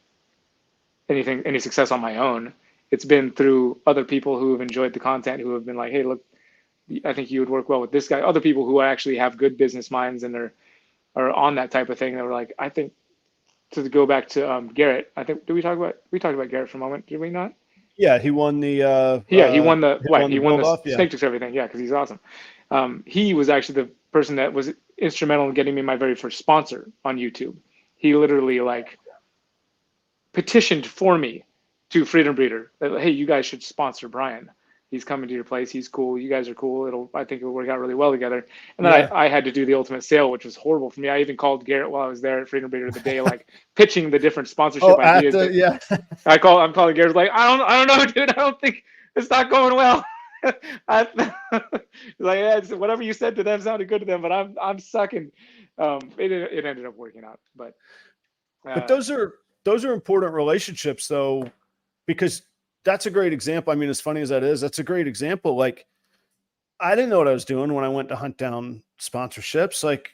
any success on my own. It's been through other people who have enjoyed the content, who have been like, hey, look, I think you would work well with this guy. Other people who actually have good business minds and are on that type of thing. They were like, I think, to go back to Garrett, I think, we talked about Garrett for a moment, did we not? Yeah, he won the Yeah, he won the build-off. Yeah. snake tips, everything. Yeah, because he's awesome. He was actually the person that was instrumental in getting me my very first sponsor on YouTube. He literally like petitioned for me to Freedom Breeder that, hey, you guys should sponsor Brian. He's coming to your place. He's cool. You guys are cool. I think it'll work out really well together. And then I had to do the ultimate sale, which was horrible for me. I even called Garrett while I was there at Freedom Breeder the day, like pitching the different sponsorship ideas. I'm calling Garrett like, I don't know, dude. I don't think it's not going well. Like, yeah, whatever you said to them sounded good to them, but I'm sucking. It ended up working out, but those are important relationships though, because that's a great example. I mean, as funny as that is, that's a great example. Like, I didn't know what I was doing when I went to hunt down sponsorships. Like,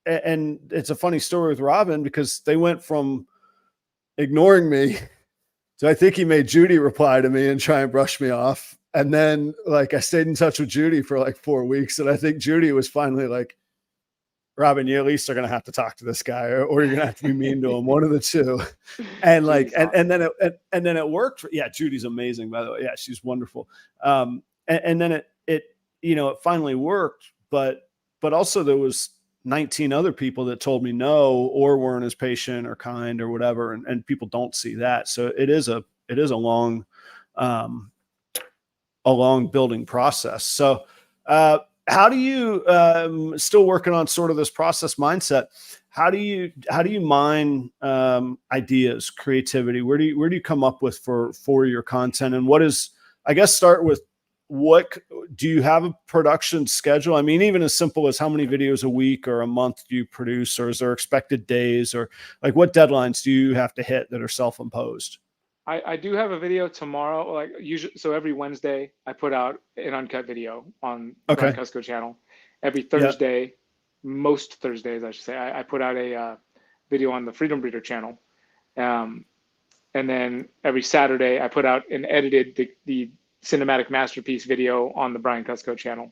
and it's a funny story with Robin because they went from ignoring me to, I think he made Judy reply to me and try and brush me off. And then like I stayed in touch with Judy for like 4 weeks. And I think Judy was finally like, Robin, you at least are going to have to talk to this guy, or you're going to have to be mean to him, one of the two. And like, and then it worked. Yeah. Judy's amazing, by the way. Yeah. She's wonderful. And then it finally worked, but also there was 19 other people that told me no, or weren't as patient or kind or whatever. And people don't see that. So it is a long building process. So, how do you still working on sort of this process mindset? How do you mine ideas, creativity? Where do you come up with for your content? And what is, I guess, start with what do you have a production schedule? I mean, even as simple as how many videos a week or a month do you produce, or is there expected days, or like what deadlines do you have to hit that are self-imposed? I do have a video tomorrow, like usually. So every Wednesday I put out an uncut video on the Brian Kusko channel. Every Thursday, most Thursdays, I should say, I put out a video on the Freedom Breeder channel. And then every Saturday I put out an edited, the cinematic masterpiece video on the Brian Kusko channel.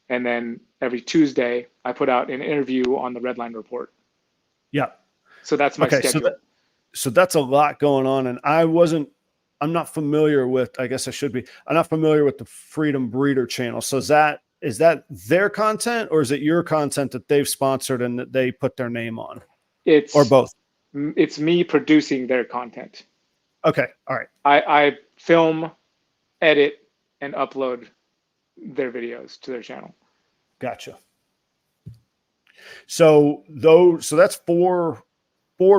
And then every Tuesday I put out an interview on the REDLINE report. Yeah. So that's my schedule. So that's a lot going on. And I'm not familiar with, I guess I should be, I'm not familiar with the Freedom Breeder channel. So is that their content, or is it your content that they've sponsored and that they put their name on? Or both? It's me producing their content. Okay. All right. I film, edit, and upload their videos to their channel. Gotcha. So that's four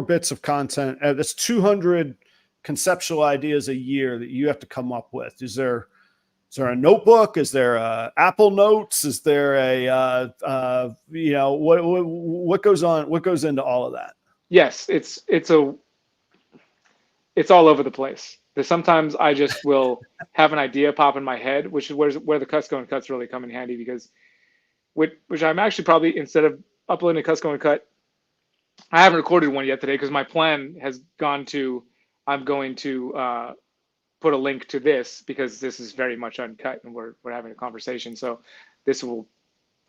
bits of content. That's 200 conceptual ideas a year that you have to come up with. Is there a notebook? Is there Apple Notes? Is there what goes on? What goes into all of that? Yes, it's all over the place. Sometimes I just will have an idea pop in my head, which is where the Kusco and Cuts really come in handy, because which I'm actually probably, instead of uploading a Kusco and Cut, I haven't recorded one yet today because my plan has gone to, I'm going to put a link to this because this is very much uncut and we're having a conversation. So this will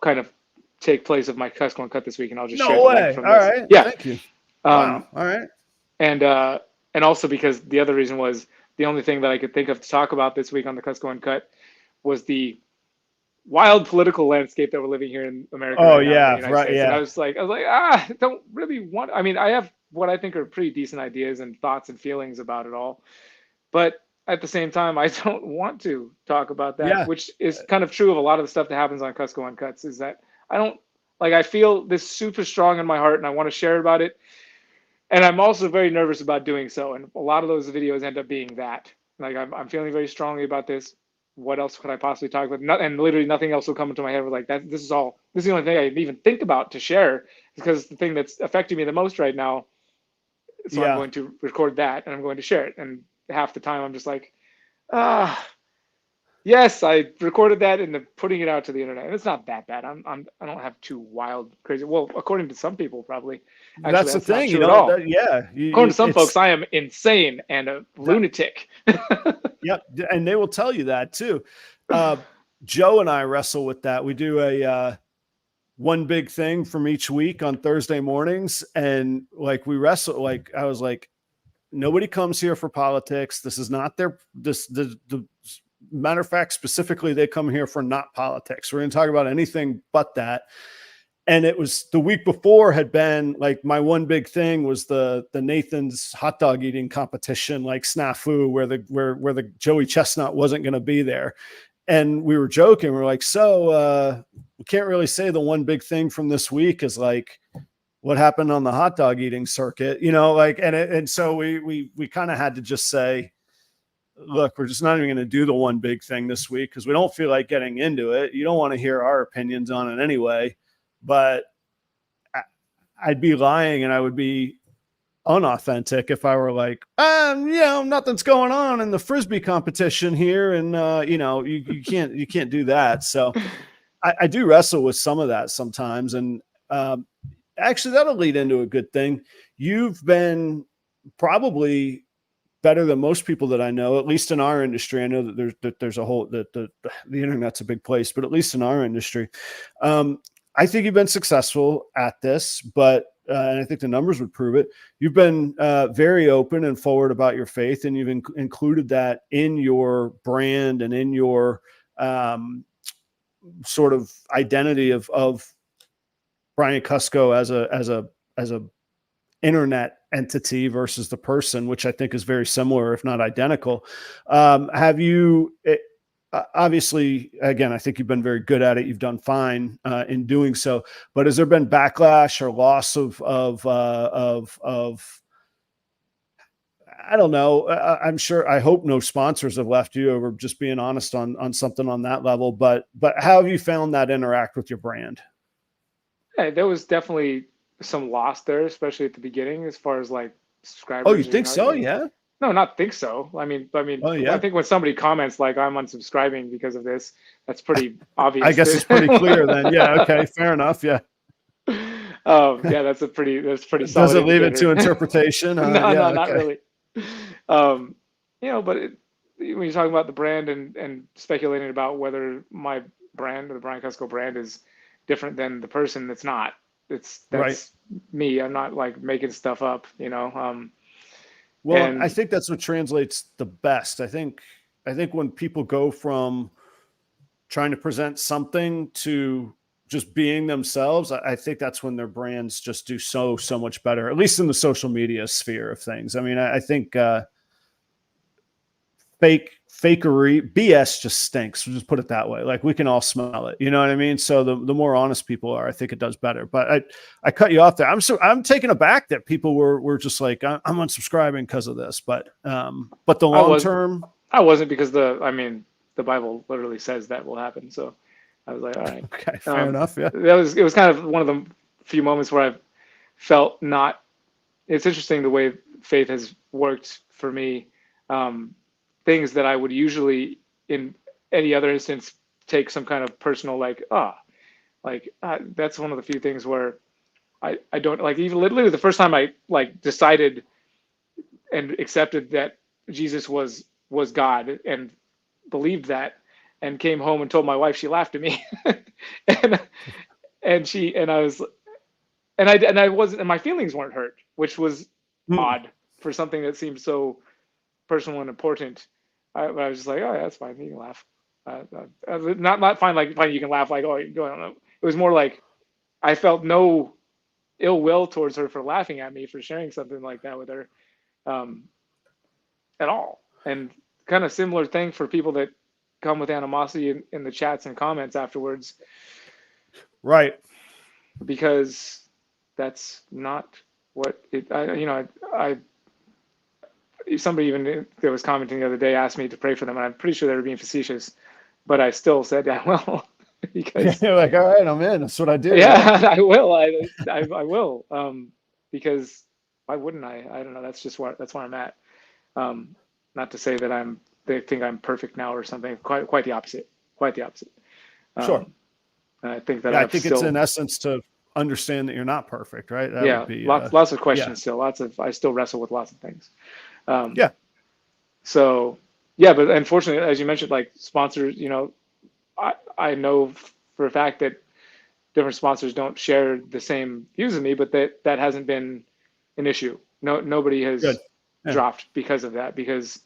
kind of take place of my Kusco and Cut this week, and I'll just share the link from this. All right. Yeah. Thank you. Wow. All right. And also because the other reason was the only thing that I could think of to talk about this week on the Kusco and Cut was the wild political landscape that we're living here in America. Oh, yeah, right. Yeah. And I was like, I don't really want. I mean, I have what I think are pretty decent ideas and thoughts and feelings about it all, but at the same time, I don't want to talk about that, which is kind of true of a lot of the stuff that happens on Kusco and Cuts. Is that I feel this super strong in my heart, and I want to share about it. And I'm also very nervous about doing so. And a lot of those videos end up being that. Like, I'm feeling very strongly about this. What else could I possibly talk about? And literally nothing else will come into my head. Like, this is the only thing I even think about to share, because it's the thing that's affecting me the most right now. So I'm going to record that and I'm going to share it. And half the time I'm just like, Yes, I recorded that and putting it out to the internet. And it's not that bad. I don't have too wild, crazy. Well, according to some people, probably. Actually, That's the that's not thing, true at all. yeah, According to some folks, it's I am insane and a that, lunatic. yep. And they will tell you that too. Uh, Joe and I wrestle with that. We do a, one big thing from each week on Thursday mornings. And like we wrestle, like I was like, nobody comes here for politics. This is not the matter of fact, specifically, they come here for not politics. We're going to talk about anything but that. And it was the week before had been like my one big thing was the Nathan's hot dog eating competition, like snafu, where the Joey Chestnut wasn't going to be there. And we were joking. We're like, so we can't really say the one big thing from this week is like what happened on the hot dog eating circuit, like, and so we kind of had to just say, look, we're just not even going to do the one big thing this week because we don't feel like getting into it. You don't want to hear our opinions on it anyway, but I'd be lying and I would be unauthentic if I were like, nothing's going on in the Frisbee competition here. And, you can't do that. So I do wrestle with some of that sometimes. And actually that'll lead into a good thing. You've been probably better than most people that I know, at least in our industry. I know that there's a whole, that the internet's a big place, but at least in our industry, I think you've been successful at this, but and I think the numbers would prove it. You've been very open and forward about your faith, and you've included that in your brand and in your sort of identity of Brian Kusko as a internet entity versus the person, which I think is very similar, if not identical. Have you? Obviously, again, I think you've been very good at it. You've done fine in doing so. But has there been backlash or loss of I don't know. I'm sure. I hope no sponsors have left you over just being honest on something on that level. But how have you found that interact with your brand? Yeah, there was definitely some loss there, especially at the beginning, as far as like Oh, you subscribers. think so? Yeah. No, not think so. I mean, Oh, yeah. I think when somebody comments like I'm unsubscribing because of this, that's pretty obvious. I guess it's pretty clear then. Yeah. Okay. Fair enough. Yeah. Yeah, that's pretty solid. Does it leave indicator. it to interpretation? No, yeah, not okay. really. But when you're talking about the brand and speculating about whether my brand or the Brian Kusko brand is different than the person, that's not. That's right. me. I'm not like making stuff up. Well, I think that's what translates the best. I think when people go from trying to present something to just being themselves, I think that's when their brands just do so much better, at least in the social media sphere of things. I mean, I think fakery, BS just stinks. We'll just put it that way. Like we can all smell it. You know what I mean? So the more honest people are, I think it does better. But I cut you off there. I'm taken aback that people were just like, I'm unsubscribing because of this. But the long term, I wasn't, because the Bible literally says that will happen. So I was like, all right, okay, fair enough. Yeah, it was kind of one of the few moments where I've felt not. It's interesting the way faith has worked for me. Things that I would usually in any other instance take some kind of personal that's one of the few things where I don't like. Even literally the first time I like decided and accepted that Jesus was God and believed that, and came home and told my wife, she laughed at me. and I wasn't, and my feelings weren't hurt, which was odd for something that seemed so personal and important. I was just like, oh yeah, that's fine, you can laugh. Not fine, like fine, you can laugh, like, oh, I don't know. It was more like I felt no ill will towards her for laughing at me for sharing something like that with her at all. And kind of similar thing for people that come with animosity in the chats and comments afterwards. right. Because that's not what it, somebody even that was commenting the other day asked me to pray for them, and I'm pretty sure they were being facetious, but I still said I will. Because you're like, all right, I'm in. That's what I do. Yeah, I will. I will. Because why wouldn't I? I don't know. That's where I'm at. Not to say that I'm they think I'm perfect now or something. Quite the opposite. Quite the opposite. Sure. I think that Yeah, I I've think still, it's in essence to understand that you're not perfect, right? That yeah, would be lots of yeah. questions still. I still wrestle with lots of things. Yeah. So yeah, but unfortunately, as you mentioned, like sponsors, I know for a fact that different sponsors don't share the same views as me, but that hasn't been an issue. Nobody Good. has Yeah. dropped because of that, because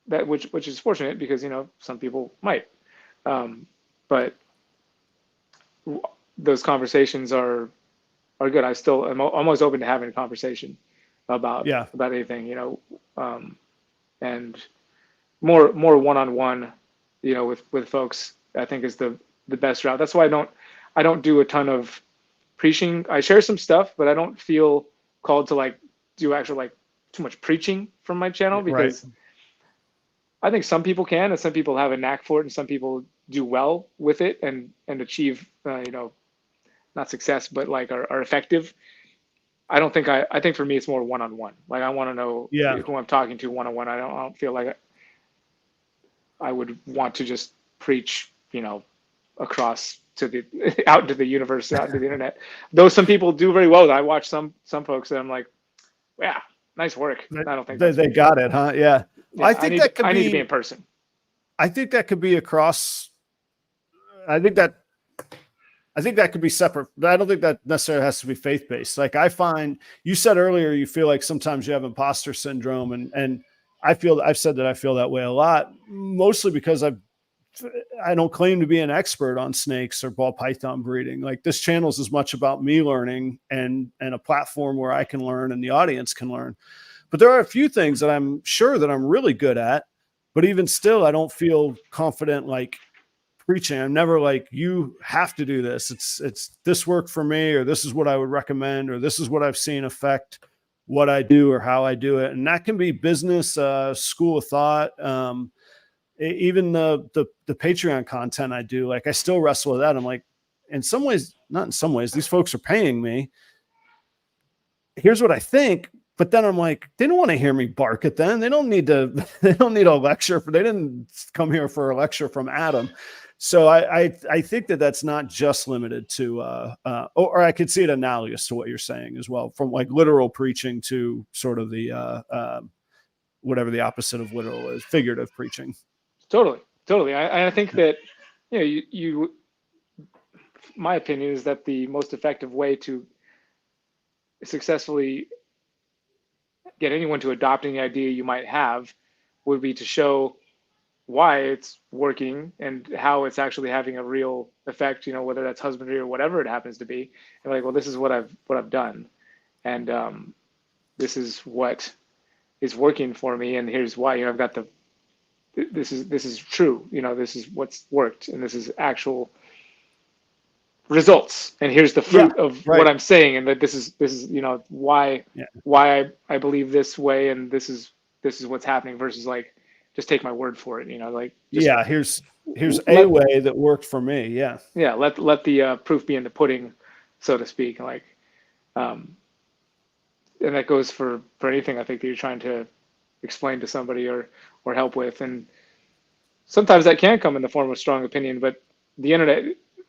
that which is fortunate, because some people might, but those conversations are good. I'm almost open to having a conversation about Yeah. anything, and more one-on-one, with folks, I think is the best route. That's why I don't do a ton of preaching. I share some stuff, but I don't feel called to like do actual like too much preaching from my channel, Right. because I think some people can, and some people have a knack for it, and some people do well with it and achieve, not success, but like are effective. I think for me, it's more one-on-one. Like, I want to know Yeah. who I'm talking to one-on-one. I don't feel like I would want to just preach, across to the out into the universe, out into the internet. Though some people do very well. I watch some folks that I'm like, yeah, nice work. I don't think that's They got it, huh? Yeah. yeah. I think that could I be need to be in person. I think that could be across. I think that could be separate. I don't think that necessarily has to be faith-based. Like, I find you said earlier, you feel like sometimes you have imposter syndrome, and I've said that I feel that way a lot, mostly because I don't claim to be an expert on snakes or ball python breeding. Like, this channel is as much about me learning and a platform where I can learn and the audience can learn. But there are a few things that I'm sure that I'm really good at, but even still, I don't feel confident like preaching. I'm never like, you have to do this. It's this worked for me, or this is what I would recommend, or this is what I've seen affect what I do or how I do it. And that can be business, school of thought, even the Patreon content I do. Like, I still wrestle with that. I'm like, in some ways, not in some ways, these folks are paying me. Here's what I think. But then I'm like, they don't want to hear me bark at them. They don't need a lecture they didn't come here for a lecture from Adam. So I think that that's not just limited to, or I could see it analogous to what you're saying as well, from like literal preaching to sort of the, whatever the opposite of literal is, figurative preaching. Totally. I think that, my opinion is that the most effective way to successfully get anyone to adopt any idea you might have would be to show why it's working and how it's actually having a real effect, whether that's husbandry or whatever it happens to be. And like, well, this is what I've done, and this is what is working for me, and here's why. I've got this is true. This is what's worked, and this is actual results, and here's the fruit of what I'm saying, and that this is why I believe this way, and this is what's happening, versus like, just take my word for it, like, just, here's a way that worked for me. Let the proof be in the pudding, so to speak. Like, and that goes for anything I think that you're trying to explain to somebody or help with. And sometimes that can come in the form of strong opinion, but the internet,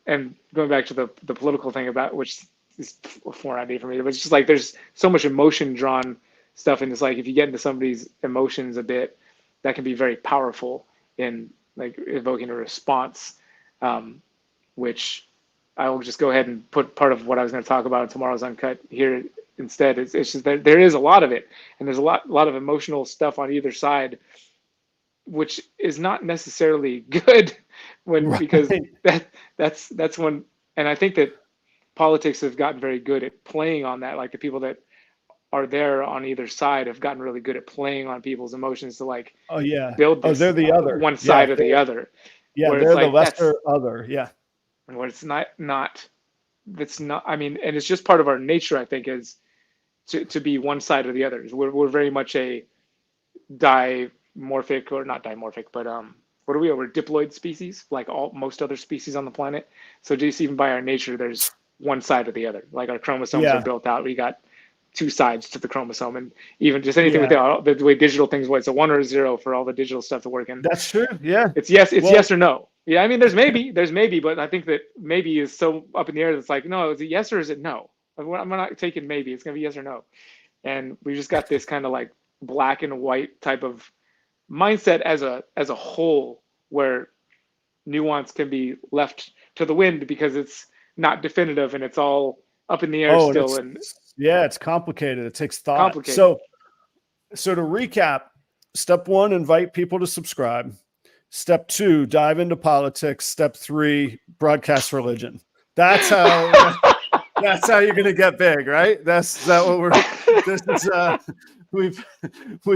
and going back to the political thing, about which is a foreign idea for me, but it's just like, there's so much emotion drawn stuff, and it's like, if you get into somebody's emotions a bit, that can be very powerful in like evoking a response, which I will just go ahead and put part of what I was going to talk about in tomorrow's Uncut here instead. It's just that there is a lot of it, and there's a lot of emotional stuff on either side, which is not necessarily good because that's when, and I think that politics have gotten very good at playing on that. Like, the people that are there on either side have gotten really good at playing on people's emotions to like, build this, they're the other one side or the other. Where they're the lesser other. And where it's not, I mean, and it's just part of our nature, I think, is to be one side or the other. We're very much a dimorphic, or not dimorphic, but what are we? We're diploid species, like most other species on the planet. So just even by our nature, there's one side or the other. Like, our chromosomes are built out. We got two sides to the chromosome, and even just anything with the way digital things work. It's a 1 or a 0 for all the digital stuff to work in. That's true. Yeah. It's yes or no. Yeah, I mean, there's maybe, but I think that maybe is so up in the air that it's like, no, is it yes or is it no? I'm not taking maybe. It's gonna be yes or no. And we just got this kind of like black and white type of mindset as a whole, where nuance can be left to the wind because it's not definitive and it's all up in the air still. And yeah, it's complicated. It takes thought. Complicated. So to recap, step 1, invite people to subscribe. Step 2, dive into politics. Step 3, broadcast religion. That's how that's how you're gonna get big, right? That's what we've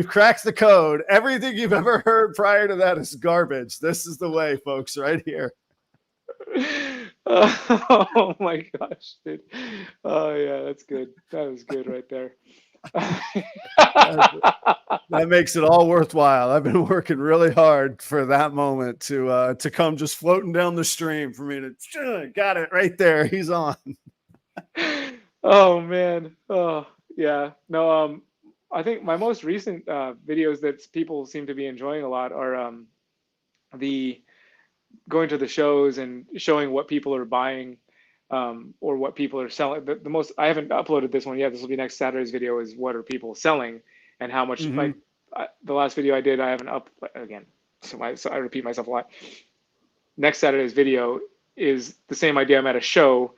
cracked the code. Everything you've ever heard prior to that is garbage. This is the way, folks, right here. Oh my gosh, dude. Oh yeah, that's good. That was good right there. That makes it all worthwhile. I've been working really hard for that moment to come just floating down the stream for me to got it right there. He's on. Oh man. Oh yeah. No, I think my most recent videos that people seem to be enjoying a lot are the going to the shows and showing what people are buying, or what people are selling. The most, I haven't uploaded this one yet. This will be next Saturday's video, is what are people selling and how much. Like the last video I did, I haven't up again. So I repeat myself a lot. Next Saturday's video is the same idea. I'm at a show,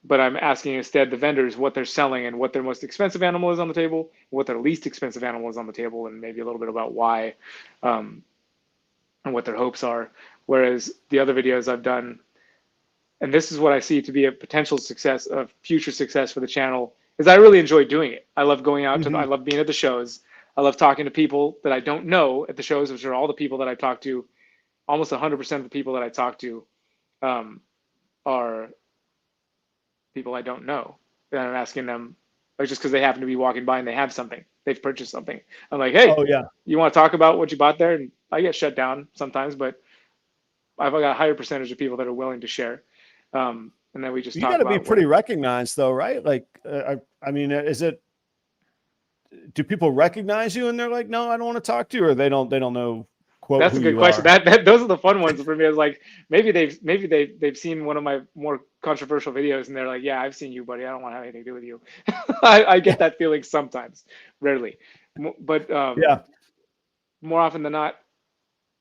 but I'm asking instead the vendors what they're selling and what their most expensive animal is on the table, what their least expensive animal is on the table, and maybe a little bit about why, and what their hopes are. Whereas the other videos I've done, and this is what I see to be a potential success of future success for the channel, is I really enjoy doing it. I love going out to, I love being at the shows. I love talking to people that I don't know at the shows, which are all the people that I talk to. Almost 100% of the people that I talk to are people I don't know. And I'm asking them, like, just because they happen to be walking by and they have something, they've purchased something. I'm like, hey, you want to talk about what you bought there? And I get shut down sometimes, but I've got a higher percentage of people that are willing to share. And then we just you got to be pretty recognized though, right? Like, I mean, do people recognize you and they're like, no, I don't want to talk to you, or they don't know? Quote, that's a good question. Those are the fun ones for me. It's like, maybe they've seen one of my more controversial videos and they're like, yeah, I've seen you, buddy. I don't want to have anything to do with you. I get that feeling sometimes, rarely, but yeah, more often than not,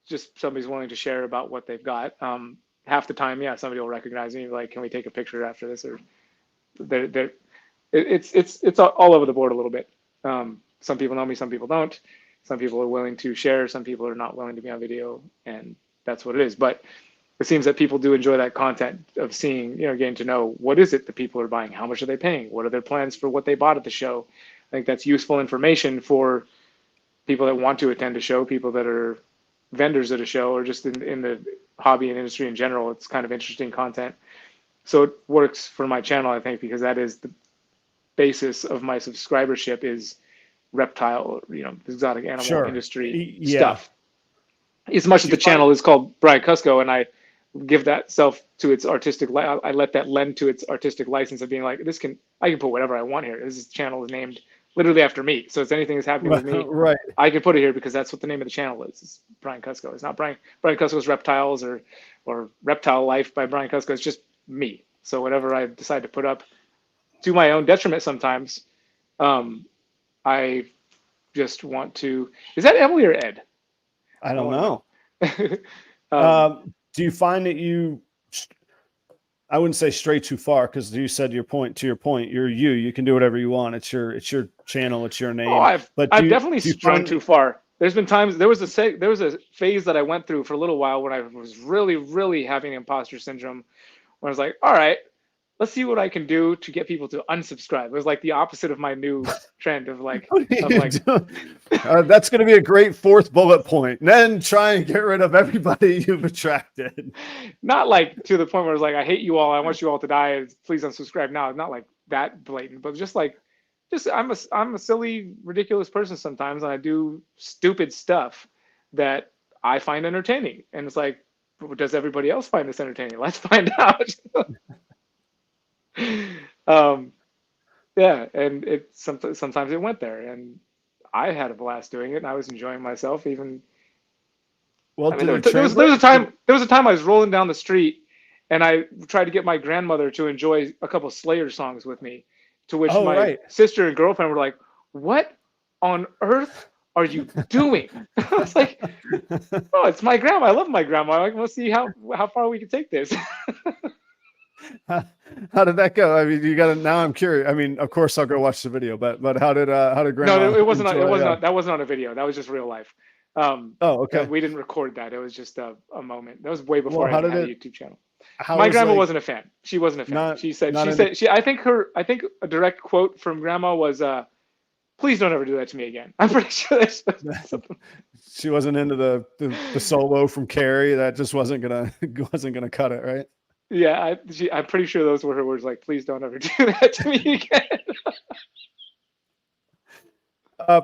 just somebody's willing to share about what they've got. Half the time, yeah, somebody will recognize me, like, can we take a picture after this? Or it's all over the board a little bit. Some people know me, some people don't. Some people are willing to share, some people are not willing to be on video, and that's what it is. But it seems that people do enjoy that content of seeing, getting to know what is it that people are buying, how much are they paying, what are their plans for what they bought at the show. I think that's useful information for people that want to attend a show, people that are vendors at a show, or just in the hobby and industry in general. It's kind of interesting content. So it works for my channel, I think, because that is the basis of my subscribership, is reptile, exotic animal industry stuff. As much as the channel is called Brian Kusko, and I give that self to its artistic, I let that lend to its artistic license of being like, I can put whatever I want here. This channel is named literally after me. So it's anything that's happening with me, right? I can put it here because that's what the name of the channel is. It's Brian Kusko. It's not Brian Kusko's Reptiles or Reptile Life by Brian Kusko. It's just me. So whatever I decide to put up, to my own detriment sometimes, I just want to. Is that Emily or Ed? I don't know. Do you find that I wouldn't say stray too far, because you said to your point, you can do whatever you want. It's your channel, it's your name. I've definitely strayed too far. There's been times, there was a phase that I went through for a little while when I was really, really having imposter syndrome, when I was like, all right, let's see what I can do to get people to unsubscribe. It was like the opposite of my new trend of like, that's going to be a great fourth bullet point. And then try and get rid of everybody you've attracted. Not like to the point where it's like, I hate you all, I want you all to die, please unsubscribe now. Not like that blatant, but just I'm a silly, ridiculous person sometimes, and I do stupid stuff that I find entertaining. And it's like, does everybody else find this entertaining? Let's find out. Yeah, and it sometimes it went there, and I had a blast doing it, and I was enjoying myself. Even Well, I mean, did it there was a translate? time I was rolling down the street, and I tried to get my grandmother to enjoy a couple Slayer songs with me, to which Oh, my right. sister and girlfriend were like, "What on earth are you doing?" I was like, "Oh, it's my grandma. I love my grandma. Like, we'll see how far we can take this." How did that go? I mean, you got to, now I'm curious. I mean, of course I'll go watch the video, but how did No, grandma it wasn't. It enjoy? wasn't. That wasn't on a video. That was just real life. Oh, okay. We didn't record that. It was just a moment. That was way Well, before I how even did had a it, YouTube channel. how My was grandma like, wasn't a fan. She wasn't a fan. not, She said. not She into, said. I think a direct quote from grandma was, "Please don't ever do that to me again." I'm pretty sure that's something. she wasn't into the solo from Carrie. That just wasn't gonna cut it, right? Yeah, I'm pretty sure those were her words. Like, "Please don't ever do that to me again."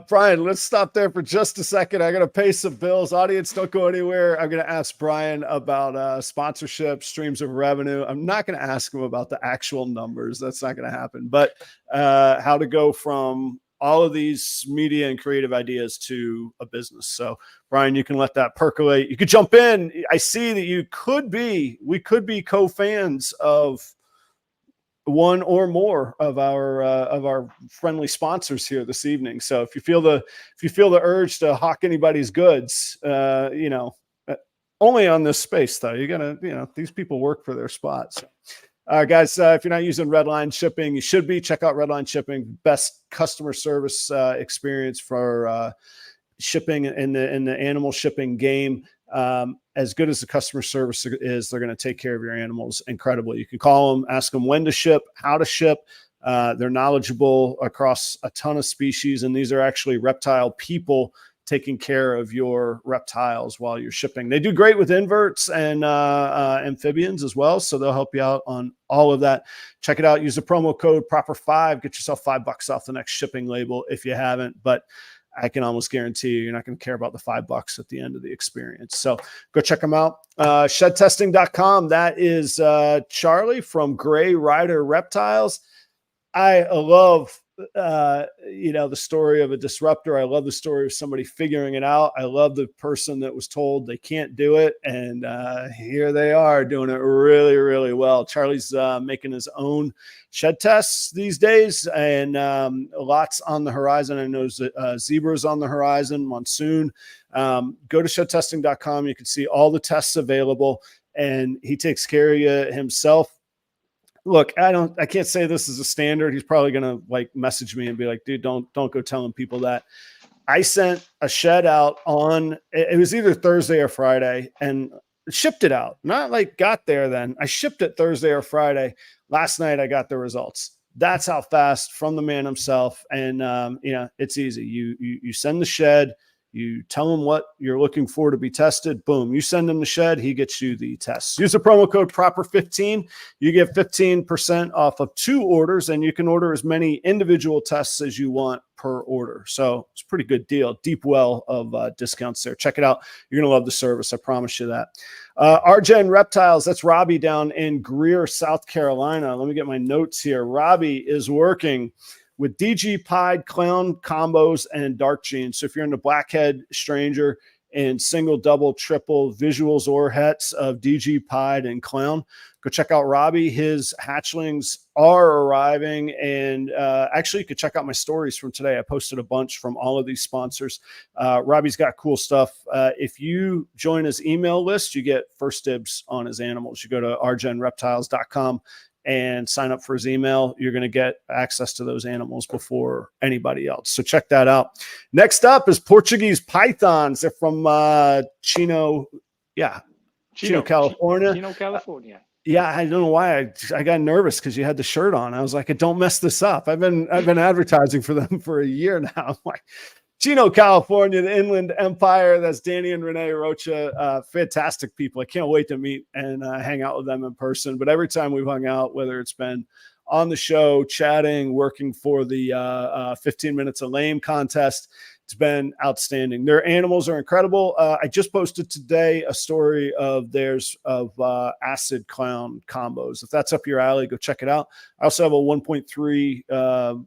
Brian, let's stop there for just a second. I got to pay some bills. Audience, don't go anywhere. I'm going to ask Brian about sponsorship, streams of revenue. I'm not going to ask him about the actual numbers. That's not going to happen. But how to go from all of these media and creative ideas to a business. So, Brian, you can let that percolate. You could jump in. I see that we could be co-fans of one or more of our friendly sponsors here this evening. So if you feel the urge to hawk anybody's goods, only on this space though, you're gonna, these people work for their spots. Guys, if you're not using Redline shipping, you should be. Check out Redline shipping, best customer service experience for shipping in the animal shipping game. As good as the customer service is, they're going to take care of your animals incredibly. You can call them, ask them when to ship, how to ship. They're knowledgeable across a ton of species, and these are actually reptile people taking care of your reptiles while you're shipping. They do great with inverts and amphibians as well, so they'll help you out on all of that. Check it out. Use the promo code proper5. Get yourself $5 off the next shipping label if you haven't. But I can almost guarantee you're not going to care about the $5 at the end of the experience. So go check them out. Shedtesting.com. That is Charlie from Gray Rider Reptiles. I love, the story of a disruptor. I love the story of somebody figuring it out. I love the person that was told they can't do it. And here they are doing it really, really well. Charlie's making his own shed tests these days, and lots on the horizon. I know zebras on the horizon, monsoon. Go to shedtesting.com. You can see all the tests available, and he takes care of you himself. Look, I can't say this is a standard. He's probably going to message me and be like, dude, don't go telling people that. I sent a shed out it was either Thursday or Friday, and shipped it out. Not got there then. I shipped it Thursday or Friday. Last night I got the results. That's how fast, from the man himself. And it's easy. You send the shed, you tell him what you're looking for to be tested. Boom. You send him the shed. He gets you the tests. Use the promo code proper15. You get 15% off of 2 orders, and you can order as many individual tests as you want per order. So it's a pretty good deal. Deep well of discounts there. Check it out. You're going to love the service. I promise you that. RJ Reptiles. That's Robbie down in Greer, South Carolina. Let me get my notes here. Robbie is working with DG Pied, Clown combos, and Dark Genes. So if you're into Blackhead, Stranger, and single, double, triple visuals or hets of DG Pied and Clown, go check out Robbie. His hatchlings are arriving. And actually, you could check out my stories from today. I posted a bunch from all of these sponsors. Robbie's got cool stuff. If you join his email list, you get first dibs on his animals. You go to rgenreptiles.com and sign up for his email. You're going to get access to those animals before anybody else. So check that out. Next up is Portuguese pythons. They're from Chino, California. Chino, California. Yeah, I don't know why I got nervous because you had the shirt on. I was like, don't mess this up. I've been advertising for them for a year now. I'm like, Chino, California, the Inland Empire. That's Danny and Renee Rocha. Fantastic people. I can't wait to meet and hang out with them in person. But every time we've hung out, whether it's been on the show, chatting, working for the 15 Minutes of Lame contest, It's been outstanding. Their animals are incredible. I just posted today a story of theirs of acid clown combos. If that's up your alley, go check it out. I also have a 1.3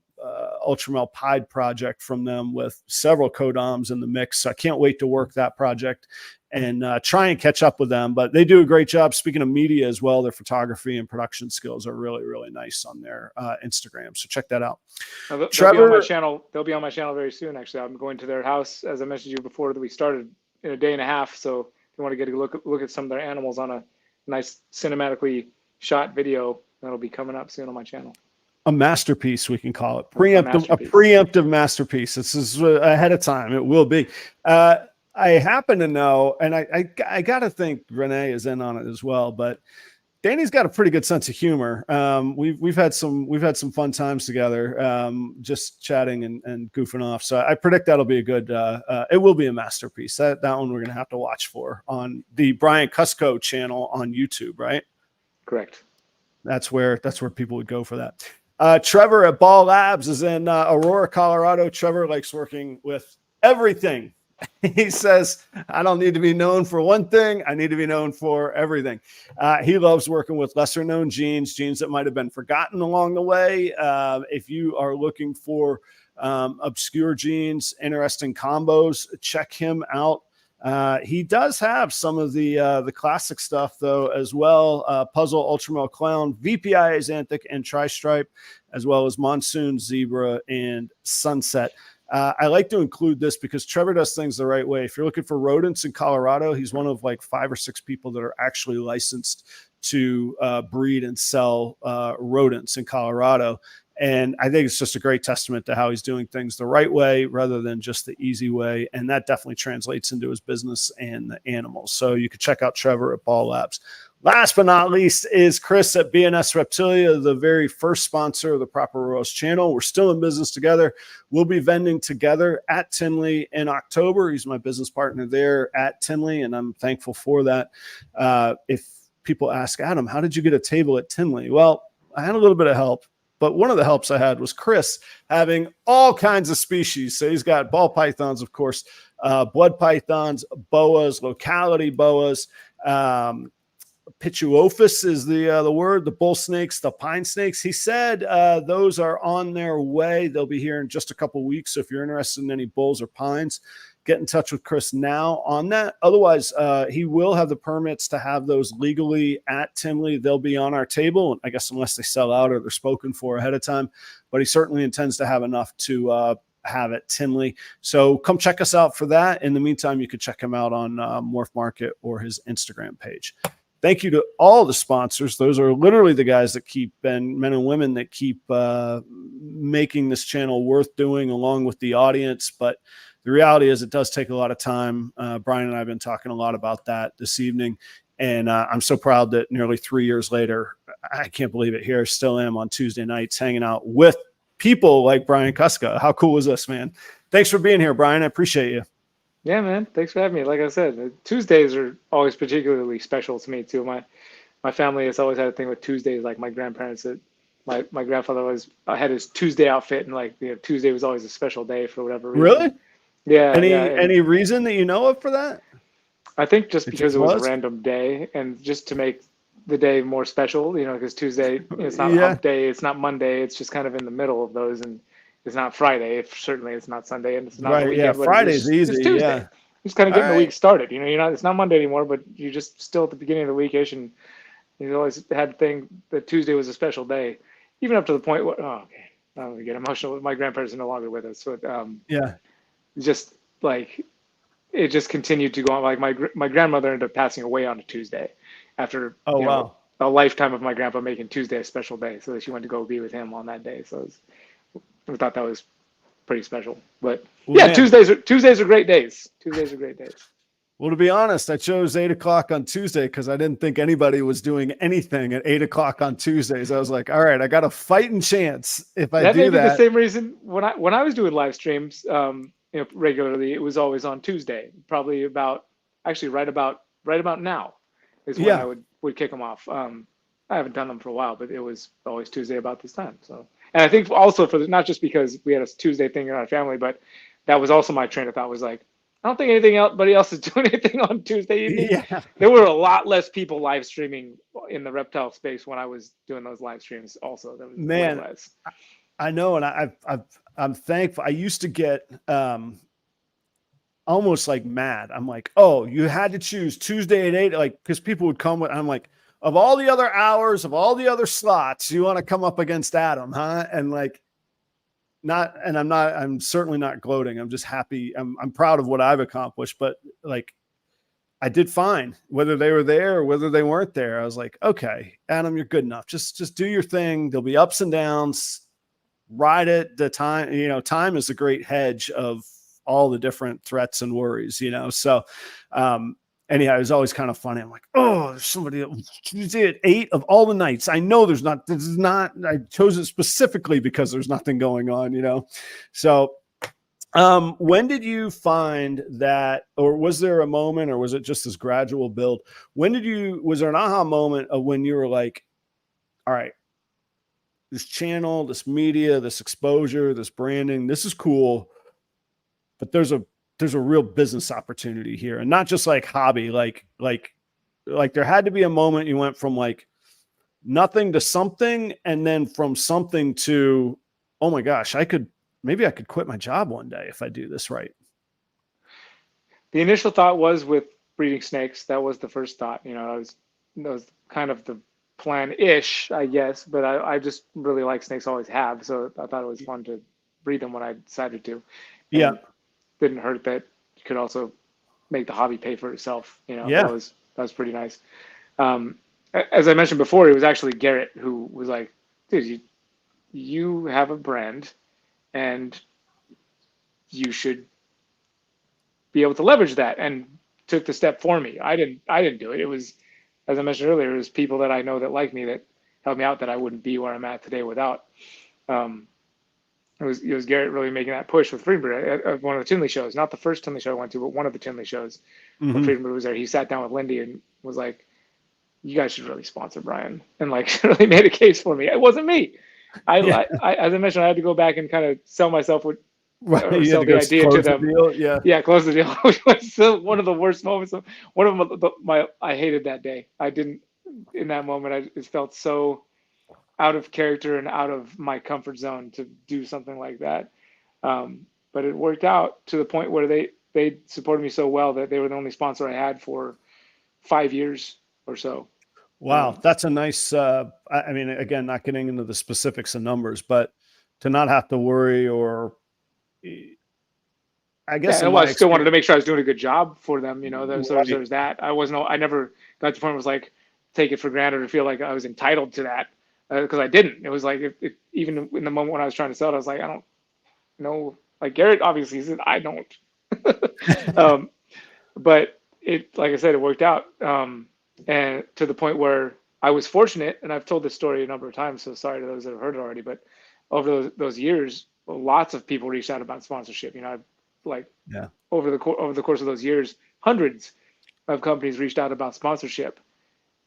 Ultramel Pied project from them with several codoms in the mix. So I can't wait to work that project and try and catch up with them. But they do a great job. Speaking of media as well, their photography and production skills are really, really nice on their Instagram. So check that out. They'll be on my channel. They'll be on my channel very soon. Actually, I'm going to their house, as I mentioned to you before that we started, in a day and a half. So if you want to get a look at some of their animals on a nice cinematically shot video, that'll be coming up soon on my channel. A masterpiece, we can call it. A preemptive masterpiece. This is ahead of time. It will be. I happen to know, and I got to think Renee is in on it as well, but Danny's got a pretty good sense of humor. We've had some fun times together, just chatting and goofing off. So I predict that'll be a good. It will be a masterpiece. That one we're gonna have to watch for on the Brian Kusko channel on YouTube, right? Correct. That's where people would go for that. Trevor at Ball Labs is in Aurora, Colorado. Trevor likes working with everything. He says, I don't need to be known for one thing. I need to be known for everything. He loves working with lesser known genes that might have been forgotten along the way. If you are looking for obscure genes, interesting combos, check him out. He does have some of the classic stuff though as well. Puzzle, Ultramel Clown, VPI Xanthic, and Tri-Stripe, as well as Monsoon, Zebra, and Sunset. I like to include this because Trevor does things the right way. If you're looking for rodents in Colorado, he's one of like 5 or 6 people that are actually licensed to breed and sell rodents in Colorado. And I think it's just a great testament to how he's doing things the right way rather than just the easy way. And that definitely translates into his business and the animals. So you can check out Trevor at Ball Labs. Last but not least is Chris at B and S Reptilia, the very first sponsor of the Proper Royals channel. We're still in business together. We'll be vending together at Tinley in October. He's my business partner there at Tinley, and I'm thankful for that. If people ask, Adam, how did you get a table at Tinley? Well, I had a little bit of help. But one of the helps I had was Chris having all kinds of species. So he's got ball pythons, of course, blood pythons, boas, locality boas. Pituophis is the word, the bull snakes, the pine snakes. He said those are on their way. They'll be here in just a couple of weeks. So if you're interested in any bulls or pines, get in touch with Chris now on that. Otherwise, he will have the permits to have those legally at Tinley. They'll be on our table, I guess, unless they sell out or they're spoken for ahead of time. But he certainly intends to have enough to have at Tinley. So come check us out for that. In the meantime, you could check him out on Morph Market or his Instagram page. Thank you to all the sponsors. Those are literally the guys that keep, and men and women that keep making this channel worth doing along with the audience. But the reality is it does take a lot of time. Brian and I have been talking a lot about that this evening. And I'm so proud that nearly 3 years later, I can't believe it, here I still am on Tuesday nights hanging out with people like Brian Kusko. How cool is this, man? Thanks for being here, Brian. I appreciate you. Yeah, man. Thanks for having me. Like I said, Tuesdays are always particularly special to me too. My family has always had a thing with Tuesdays. Like my grandparents, my grandfather always had his Tuesday outfit, and like Tuesday was always a special day for whatever reason. Really? Yeah. Any reason that you know of for that? I think just because it was a random day, and just to make the day more special, because Tuesday, it's not a hump day, it's not Monday, it's just kind of in the middle of those, and it's not Friday. Certainly, it's not Sunday, and it's not the weekend. Yeah, Friday's easy. It's Tuesday. Yeah, Just kind of getting the week started. It's not Monday anymore, but you're just still at the beginning of the weekish, and you always had the thing that Tuesday was a special day, even up to the point where I'm gonna get emotional. My grandparents are no longer with us, so just like it just continued to go on. Like my grandmother ended up passing away on a Tuesday after a lifetime of my grandpa making Tuesday a special day, so that she went to go be with him on that day. So I thought that was pretty special. But Tuesdays are great days. Tuesdays are great days. Well, to be honest, I chose 8 o'clock on Tuesday because I didn't think anybody was doing anything at 8 o'clock on Tuesdays. I was like, all right, I got a fighting chance if I do that. That may be the same reason when I was doing live streams regularly, it was always on Tuesday. Probably right about now is when I would kick them off. I haven't done them for a while, but it was always Tuesday about this time. So, and I think also not just because we had a Tuesday thing in our family, but that was also my train of thought, was like, I don't think anybody else is doing anything on Tuesday evening. Yeah, There were a lot less people live streaming in the reptile space when I was doing those live streams. Also, there was way man, less. I know, and I'm thankful. I used to get almost like mad. I'm like, oh, you had to choose Tuesday at 8, like, because people would come with, I'm like, of all the other hours, of all the other slots, you want to come up against Adam, huh? And like, I'm certainly not gloating. I'm just happy. I'm proud of what I've accomplished, but like, I did fine, whether they were there or whether they weren't there. I was like, okay, Adam, you're good enough. Just do your thing. There'll be ups and downs. Ride it. The time, time is a great hedge of all the different threats and worries, So, anyhow, it was always kind of funny. I'm like, oh, there's somebody Tuesday at 8 of all the nights. I know this is not, I chose it specifically because there's nothing going on, So, when did you find that, or was there a moment, or was it just this gradual build? Was there an aha moment of when you were like, all right, this channel, this media, this exposure, this branding, this is cool, but there's a real business opportunity here, and not just like hobby, like there had to be a moment you went from like nothing to something, and then from something to, oh my gosh, maybe I could quit my job one day if I do this right. The initial thought was with breeding snakes. That was the first thought. That was kind of the plan-ish, I guess. But I just really like snakes, always have. So I thought it was fun to breed them when I decided to. Yeah. And didn't hurt that you could also make the hobby pay for itself. Yeah. That was pretty nice. As I mentioned before, it was actually Garrett who was like, dude, you have a brand and you should be able to leverage that, and took the step for me. I didn't do it. It was, as I mentioned earlier, it was people that I know that like me that helped me out, that I wouldn't be where I'm at today without. It was Garrett really making that push with Freebird at one of the Tinley shows, not the first Tinley show I went to, but one of the Tinley shows. When Freebird was there, he sat down with Lindy and was like, you guys should really sponsor Brian, and like really made a case for me. It wasn't me. I as I mentioned, I had to go back and kind of sell myself with, or sell the idea to them. Yeah, close the deal. Which was still one of the worst moments. One of I hated that day. I didn't, in that moment, it felt so out of character and out of my comfort zone to do something like that. But it worked out to the point where they supported me so well that they were the only sponsor I had for 5 years or so. Wow, that's a nice, I mean, again, not getting into the specifics of numbers, but to not have to worry, or I guess. Yeah, I still wanted to make sure I was doing a good job for them. So there's that. I never got to the point where it was like, take it for granted or feel like I was entitled to that, because I didn't. It was like, if even in the moment when I was trying to sell it, I was like, I don't know. Like Garrett obviously said, I don't. But it, like I said, it worked out. And to the point where I was fortunate, and I've told this story a number of times, so sorry to those that have heard it already, but over those years, lots of people reached out about sponsorship. Over the course of those years, hundreds of companies reached out about sponsorship,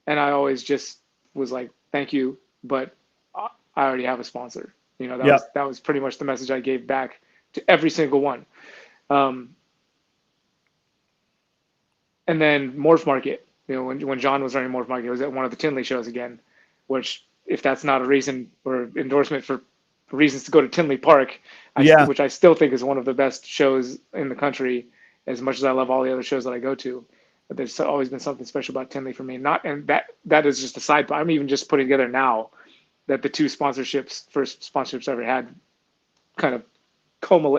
and I always just was like, thank you, but I already have a sponsor. That was pretty much the message I gave back to every single one. And then Morph Market, when John was running Morph Market, it was at one of the Tinley shows again, which, if that's not a reason or endorsement for reasons to go to Tinley Park, which I still think is one of the best shows in the country, as much as I love all the other shows that I go to. But there's always been something special about Tinley for me. And that is just a side part. I'm even just putting together now that the two first sponsorships I ever had, kind of culminated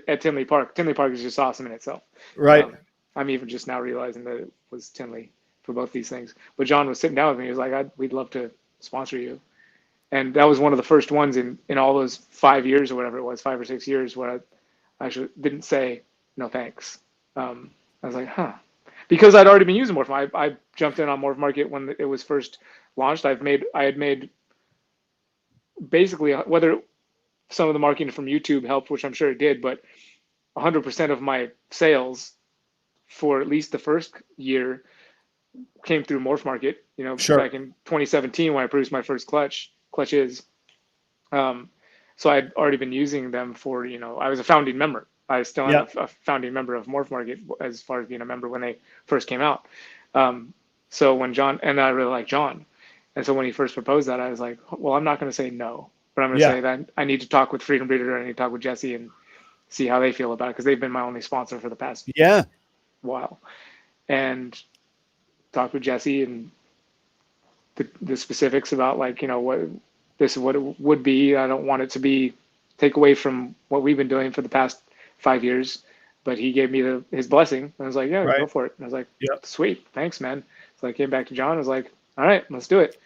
at Tinley Park. Tinley Park is just awesome in itself. Right. I'm even just now realizing that it was Tinley for both these things. But John was sitting down with me. He was like, we'd love to sponsor you. And that was one of the first ones in all those 5 years or whatever it was, 5 or 6 years, where I actually didn't say no thanks. I was like, because I'd already been using Morph. I jumped in on Morph Market when it was first launched. I had made basically, whether some of the marketing from YouTube helped, which I'm sure it did, but 100% of my sales for at least the first year came through Morph Market. Back in 2017 when I produced my first clutches. So I'd already been using them for, I was a founding member. I still am a founding member of Morph Market as far as being a member when they first came out. So when John, and I really like John. And so when he first proposed that, I was like, well, I'm not going to say no, but I'm going to say that I need to talk with Freedom Breeder, and I need to talk with Jesse and see how they feel about it, because they've been my only sponsor for the past while. And talk with Jesse and the specifics about, like, what this is, what it would be. I don't want it to be take away from what we've been doing for the past 5 years, but he gave me his blessing. And I was like, go for it. And I was like, sweet, thanks, man. So I came back to John. I was like, all right, let's do it.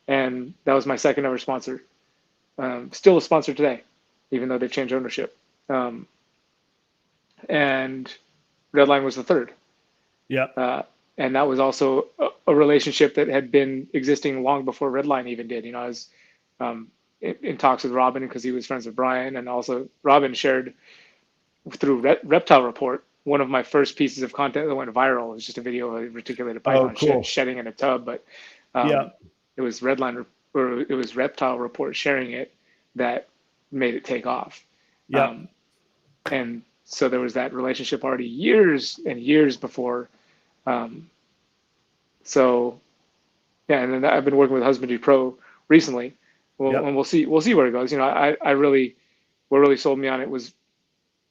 And that was my second ever sponsor. Still a sponsor today, even though they've changed ownership. And REDLINE was the third. And that was also a relationship that had been existing long before REDLINE even did. I was in talks with Robin because he was friends with Brian, and also Robin shared through Reptile Report, one of my first pieces of content that went viral. It was just a video of a reticulated python shedding in a tub, but it was REDLINE, or it was Reptile Report sharing it that made it take off. And so there was that relationship already years and years before. So yeah, and then I've been working with Husbandry Pro recently. And we'll see where it goes. What really sold me on it was,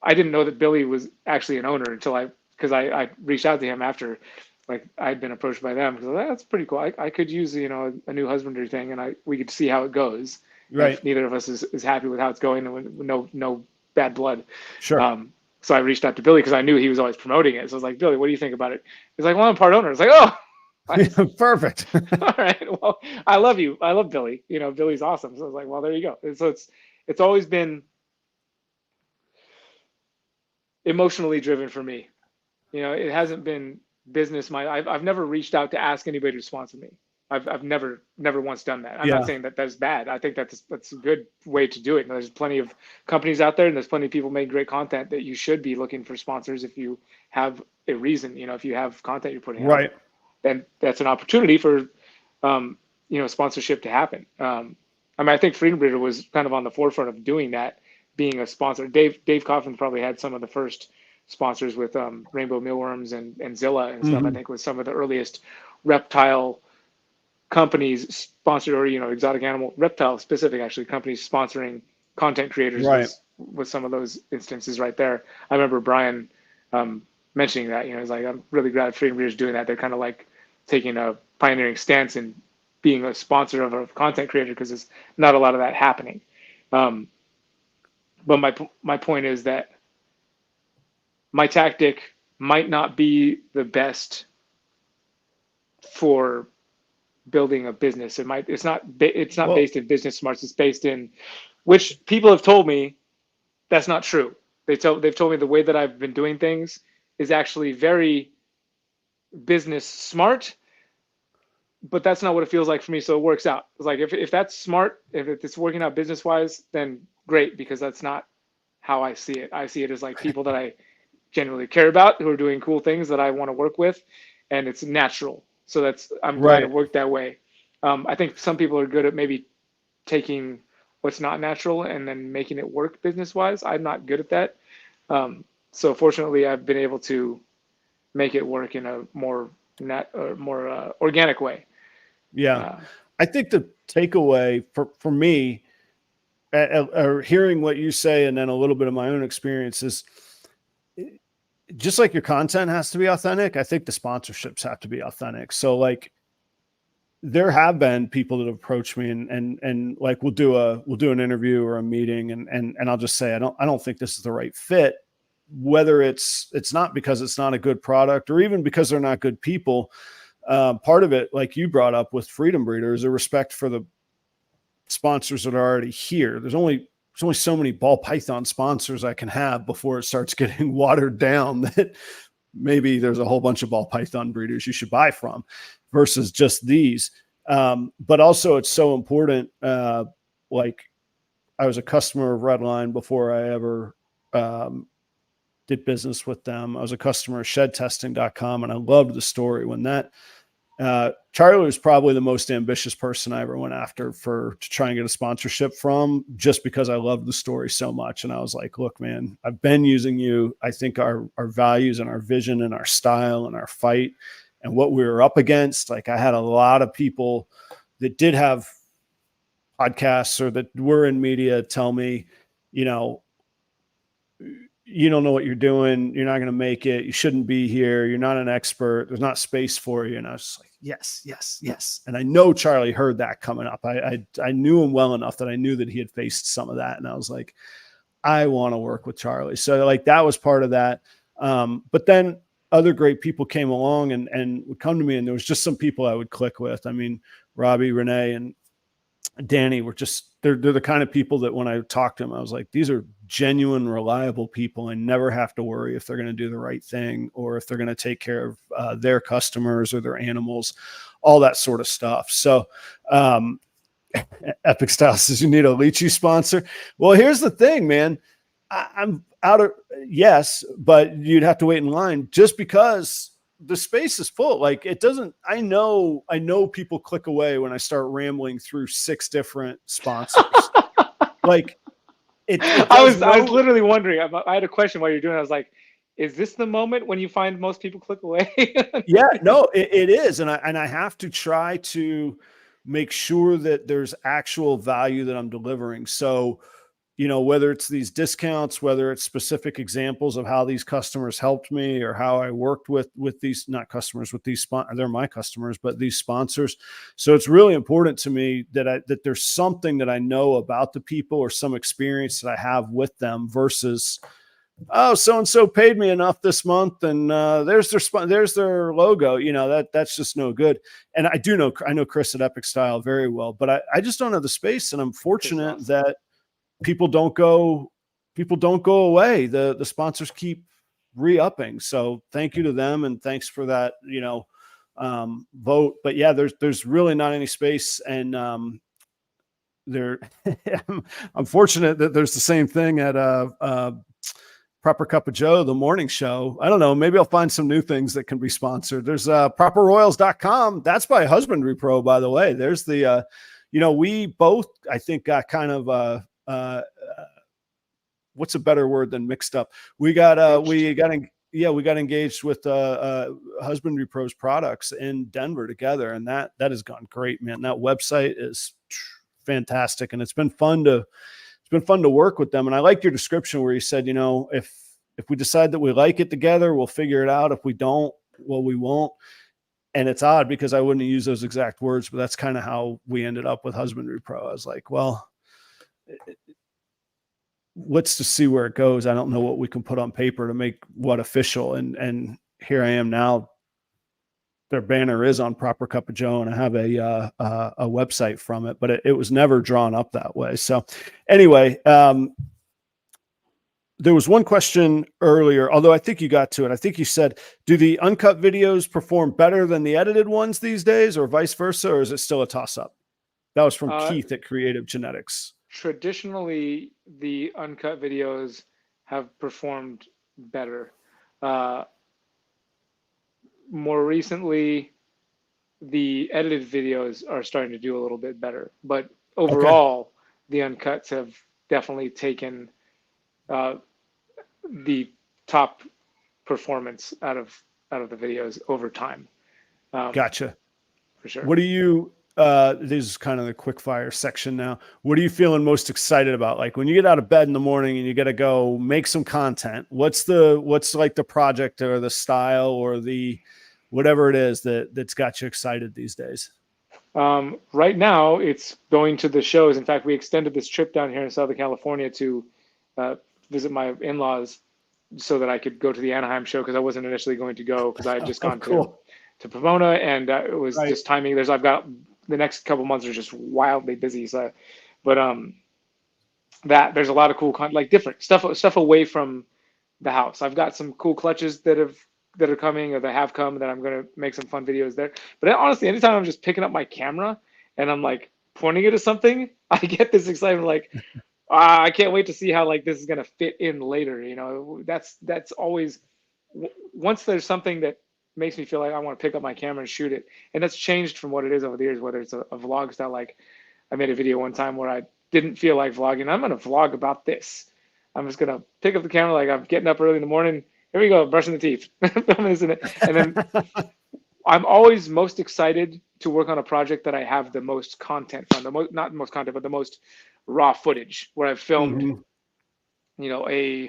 I didn't know that Billy was actually an owner until because I reached out to him after, like, I'd been approached by them, because that's pretty cool. I could use, a new husbandry thing, and we could see how it goes. Right. If neither of us is happy with how it's going, and no bad blood. Sure. So I reached out to Billy because I knew he was always promoting it. So I was like, Billy, what do you think about it? He's like, well, I'm part owner. It's like, oh, perfect. All right. Well, I love you. I love Billy. Billy's awesome. So I was like, well, there you go. And so it's always been emotionally driven for me. It hasn't been business. I've never reached out to ask anybody to sponsor me. I've never once done that. I'm not saying that that's bad. I think that's a good way to do it. And there's plenty of companies out there, and there's plenty of people making great content that you should be looking for sponsors if you have a reason. If you have content you're putting out, then that's an opportunity for sponsorship to happen. I think Freedom Breeder was kind of on the forefront of doing that, being a sponsor. Dave Coffin probably had some of the first sponsors with Rainbow Mealworms and Zilla and stuff. I think was some of the earliest reptile companies sponsored, or exotic animal reptile specific actually companies sponsoring content creators with some of those instances right there. I remember Brian mentioning that. He's like, I'm really glad Freedom Breeder is doing that. They're kind of like taking a pioneering stance in being a sponsor of a content creator, because there's not a lot of that happening. But my point is that my tactic might not be the best for building a business. It's not based in business smarts. It's based in, which people have told me that's not true. They've told me the way that I've been doing things is actually very business smart, but that's not what it feels like for me. So it works out. It's like, if that's smart, if it's working out business wise, then great, because that's not how I see it. I see it as like people that I genuinely care about, who are doing cool things that I want to work with, and it's natural. So I'm glad it worked that way. I think some people are good at maybe taking what's not natural and then making it work business wise. I'm not good at that. So fortunately, I've been able to make it work in a more organic way. I think the takeaway for me, hearing what you say and then a little bit of my own experience, is just like your content has to be authentic, I think the sponsorships have to be authentic. So like, there have been people that approach me and like, we'll do an interview or a meeting, and I'll just say, I don't think this is the right fit, whether it's not because it's not a good product, or even because they're not good people. Part of it, like you brought up with Freedom Breeder, is a respect for the sponsors that are already here. There's only so many ball python sponsors I can have before it starts getting watered down, that maybe there's a whole bunch of ball python breeders you should buy from versus just these. But also it's so important. Like, I was a customer of REDLINE before I ever did business with them. I was a customer of shedtesting.com, and I loved the story when that Charlie was probably the most ambitious person I ever went after to try and get a sponsorship from, just because I loved the story so much. And I was like, look, man, I've been using you. I think our values and our vision and our style and our fight and what we were up against, like I had a lot of people that did have podcasts or that were in media tell me, you know, you don't know what you're doing. You're not going to make it. You shouldn't be here. You're not an expert. There's not space for you. And I was like, yes, yes, yes. And I know Charlie heard that coming up. I knew him well enough that I knew that he had faced some of that. And I was like, I want to work with Charlie. So like, that was part of that. But then other great people came along and would come to me, and there was just some people I would click with. I mean, Robbie, Renee, and Danny were just, they're the kind of people that when I talked to them, I was like, these are genuine, reliable people. I never have to worry if they're going to do the right thing or if they're going to take care of their customers or their animals, all that sort of stuff. So, Epic Style says you need a lychee sponsor. Well, here's the thing, man. I'm out of, yes, but you'd have to wait in line just because the space is full. Like it doesn't, I know people click away when I start rambling through 6 different sponsors. Like I was literally wondering, I had a question while you're doing it. I was like, is this the moment when you find most people click away? Yeah, no, it is. And I have to try to make sure that there's actual value that I'm delivering. So, you know, whether it's these discounts, whether it's specific examples of how these customers helped me or how I worked with these, not customers, with these, they're my customers, but these sponsors. So it's really important to me that there's something that I know about the people or some experience that I have with them versus, oh, so-and-so paid me enough this month and there's their logo. You know, that's just no good. And I know Chris at Epic Style very well, but I just don't have the space. And I'm fortunate that people don't go away. The sponsors keep re-upping. So thank you to them. And thanks for that, you know, vote. But yeah, there's really not any space. And I'm fortunate that there's the same thing at Proper Cup of Joe, the morning show. I don't know. Maybe I'll find some new things that can be sponsored. There's properroyals.com. That's by Husbandry Pro, by the way. There's the, you know, we both, I think, got kind of, what's a better word than mixed up? We got engaged with Husbandry Pro's products in Denver together. And that has gone great, man. That website is fantastic. And it's been fun to work with them. And I like your description where you said, you know, if we decide that we like it together, we'll figure it out. If we don't, well, we won't. And it's odd because I wouldn't use those exact words, but that's kind of how we ended up with Husbandry Pro. I was like, well, let's just see where it goes. I don't know what we can put on paper to make what official. And here I am now. Their banner is on Proper Cup of Joe, and I have a website from it, but it was never drawn up that way. So anyway, there was one question earlier, although I think you got to it. I think you said, do the uncut videos perform better than the edited ones these days or vice versa? Or is it still a toss up? That was from Keith at Creative Genetics. Traditionally, the uncut videos have performed better. More recently, the edited videos are starting to do a little bit better, but overall, the uncuts have definitely taken the top performance out of the videos over time. Gotcha. For sure. What do you? This is kind of the quick fire section now. What are you feeling most excited about? Like when you get out of bed in the morning and you got to go make some content, what's like the project or the style or the whatever it is that's got you excited these days? Right now it's going to the shows. In fact, we extended this trip down here in Southern California to visit my in-laws so that I could go to the Anaheim show, because I wasn't initially going to go because I had just gone to Pomona, and it was just timing. I've got the next couple months are just wildly busy. So, but there's a lot of cool like different stuff away from the house. I've got some cool clutches that are coming or that have come that I'm gonna make some fun videos there. But honestly, anytime I'm just picking up my camera and I'm like pointing it at something, I get this excitement like, I can't wait to see how like this is gonna fit in later. You know, that's always, once there's something that makes me feel like I want to pick up my camera and shoot it. And that's changed from what it is over the years, whether it's a vlog style. Like I made a video one time where I didn't feel like vlogging. I'm going to vlog about this. I'm just going to pick up the camera. Like I'm getting up early in the morning. Here we go. Brushing the teeth. And then I'm always most excited to work on a project that I have the most content from, not the most content, but the most raw footage, where I've filmed, you know,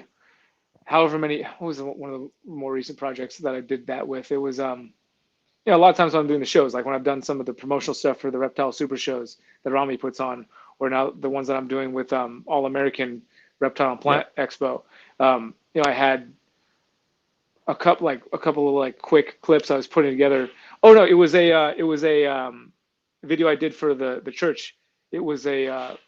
however many. What was one of the more recent projects that I did that with? It was, you know, a lot of times when I'm doing the shows, like when I've done some of the promotional stuff for the Reptile Super shows that Rami puts on, or now the ones that I'm doing with All American Reptile and Plant Expo. You know, I had a couple of like quick clips I was putting together. Oh no, it was a video I did for the church. It was a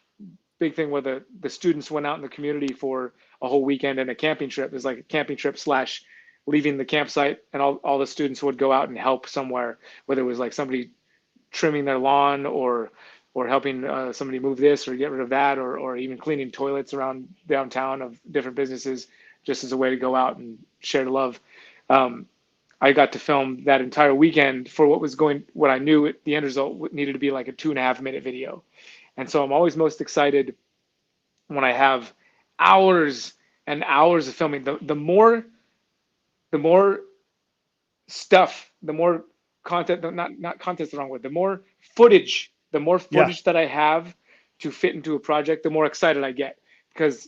big thing where the students went out in the community for a whole weekend and a camping trip. It was like a camping trip / leaving the campsite, and all the students would go out and help somewhere, whether it was like somebody trimming their lawn or helping somebody move this or get rid of that, or even cleaning toilets around downtown of different businesses, just as a way to go out and share the love. I got to film that entire weekend for what I knew the end result needed to be like a 2.5-minute video. And so I'm always most excited when I have hours and hours of filming. The more stuff, the more content, not content's the wrong word, the more footage that I have to fit into a project, the more excited I get, because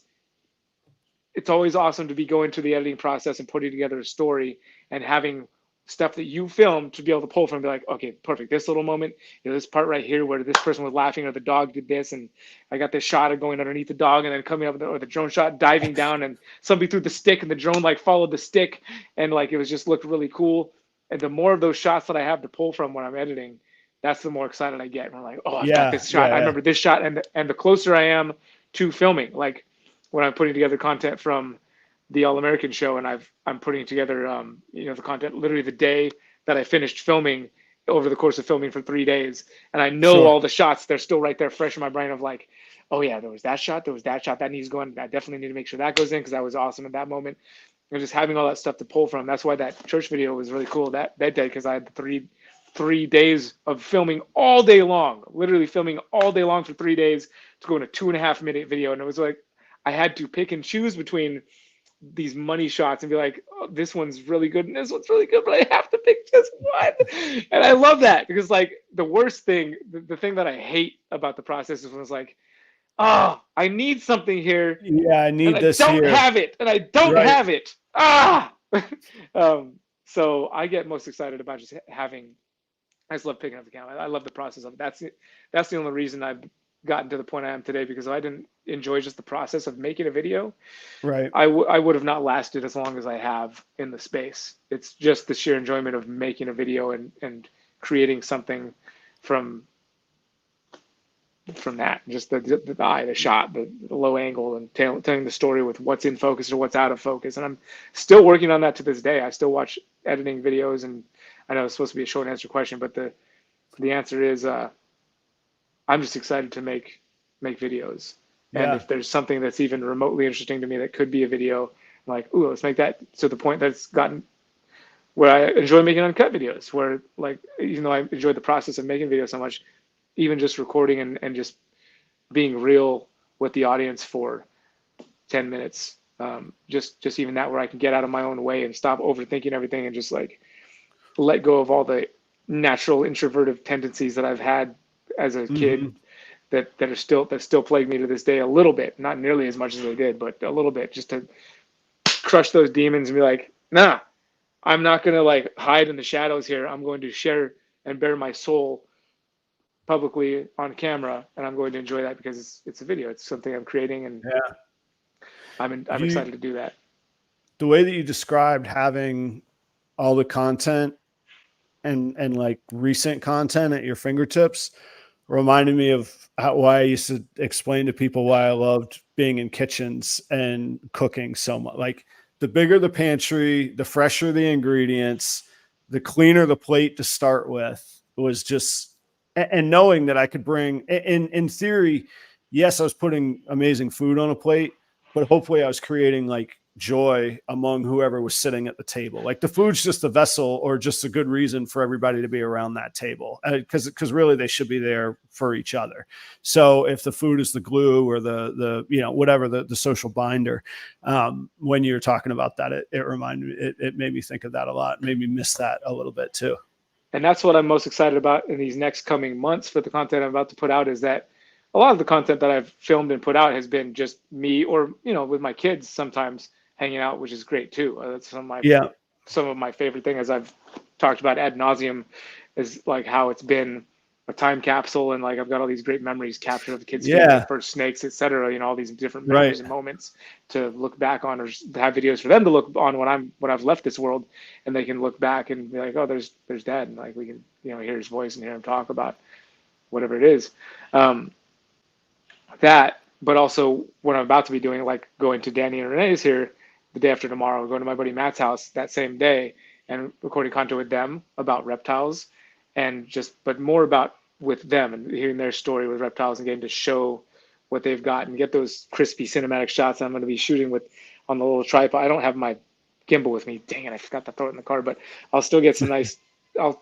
it's always awesome to be going through the editing process and putting together a story and having stuff that you filmed to be able to pull from and be like, okay, perfect. This little moment, you know, this part right here where this person was laughing or the dog did this, and I got this shot of going underneath the dog and then coming up or the drone shot diving down and somebody threw the stick and the drone like followed the stick and like it was just looked really cool. And the more of those shots that I have to pull from when I'm editing, that's the more excited I get. And I'm like, oh, I've got this shot. I remember this shot. And the closer I am to filming, like when I'm putting together content from the All American show, and I'm putting together, you know, the content literally the day that I finished filming, over the course of filming for 3 days. And I know all the shots, they're still right there fresh in my brain of like, oh yeah, there was that shot, that needs going. I definitely need to make sure that goes in because that was awesome at that moment. And just having all that stuff to pull from. That's why that church video was really cool that day, because I had 3 days of filming all day long, literally filming all day long for 3 days to go in a 2.5-minute video. And it was like, I had to pick and choose between these money shots and be like, oh, this one's really good and this one's really good, but I have to pick just one. And I love that, because like the worst thing, the thing that I hate about the process is when it's like, oh, I need something here. Yeah, I need this here. I don't here. have it, and I don't have it. So I get most excited about just having. I just love picking up the camera. I love the process of it. That's the only reason I've gotten to the point I am today, because if I didn't enjoy just the process of making a video, I would have not lasted as long as I have in the space. It's just the sheer enjoyment of making a video and creating something from that, just the eye, the shot, the low angle, and telling the story with what's in focus or what's out of focus. And I'm still working on that to this day. I still watch editing videos, and I know it's supposed to be a short answer question, but the answer is I'm just excited to make videos. And if there's something that's even remotely interesting to me that could be a video, I'm like, ooh, let's make that to the point that's gotten where I enjoy making uncut videos, where like, even though I enjoy the process of making videos so much, even just recording and just being real with the audience for 10 minutes, just even that, where I can get out of my own way and stop overthinking everything and just like let go of all the natural introverted tendencies that I've had as a kid that still plague me to this day a little bit, not nearly as much as they did, but a little bit, just to crush those demons and be like, nah, I'm not going to like hide in the shadows here. I'm going to share and bare my soul publicly on camera, and I'm going to enjoy that because it's a video. It's something I'm creating, and I'm excited to do that. The way that you described having all the content and like recent content at your fingertips reminded me of why I used to explain to people why I loved being in kitchens and cooking so much. Like the bigger the pantry, the fresher the ingredients, the cleaner the plate to start with. It was just, and knowing that I could bring, in theory, yes, I was putting amazing food on a plate, but hopefully I was creating like joy among whoever was sitting at the table. Like the food's just a vessel or just a good reason for everybody to be around that table. Because really they should be there for each other. So if the food is the glue or the whatever the social binder, when you're talking about that, it reminded me, it made me think of that a lot. It made me miss that a little bit too. And that's what I'm most excited about in these next coming months for the content I'm about to put out, is that a lot of the content that I've filmed and put out has been just me or, with my kids sometimes hanging out, which is great too. That's some of my favorite thing, as I've talked about ad nauseum, is like how it's been a time capsule, and like I've got all these great memories captured of the kids feeding their first snakes, etc. All these different memories and moments to look back on, or have videos for them to look on when I've left this world, and they can look back and be like, oh, there's Dad, and like we can hear his voice and hear him talk about whatever it is. That, but also what I'm about to be doing, like going to Danny and Renee's here the day after tomorrow, going to my buddy Matt's house that same day and recording content with them about reptiles, and but more about with them and hearing their story with reptiles and getting to show what they've got and get those crispy cinematic shots I'm going to be shooting with on the little tripod. I don't have my gimbal with me. Dang it, I forgot to throw it in the car, but I'll still get some nice, I'll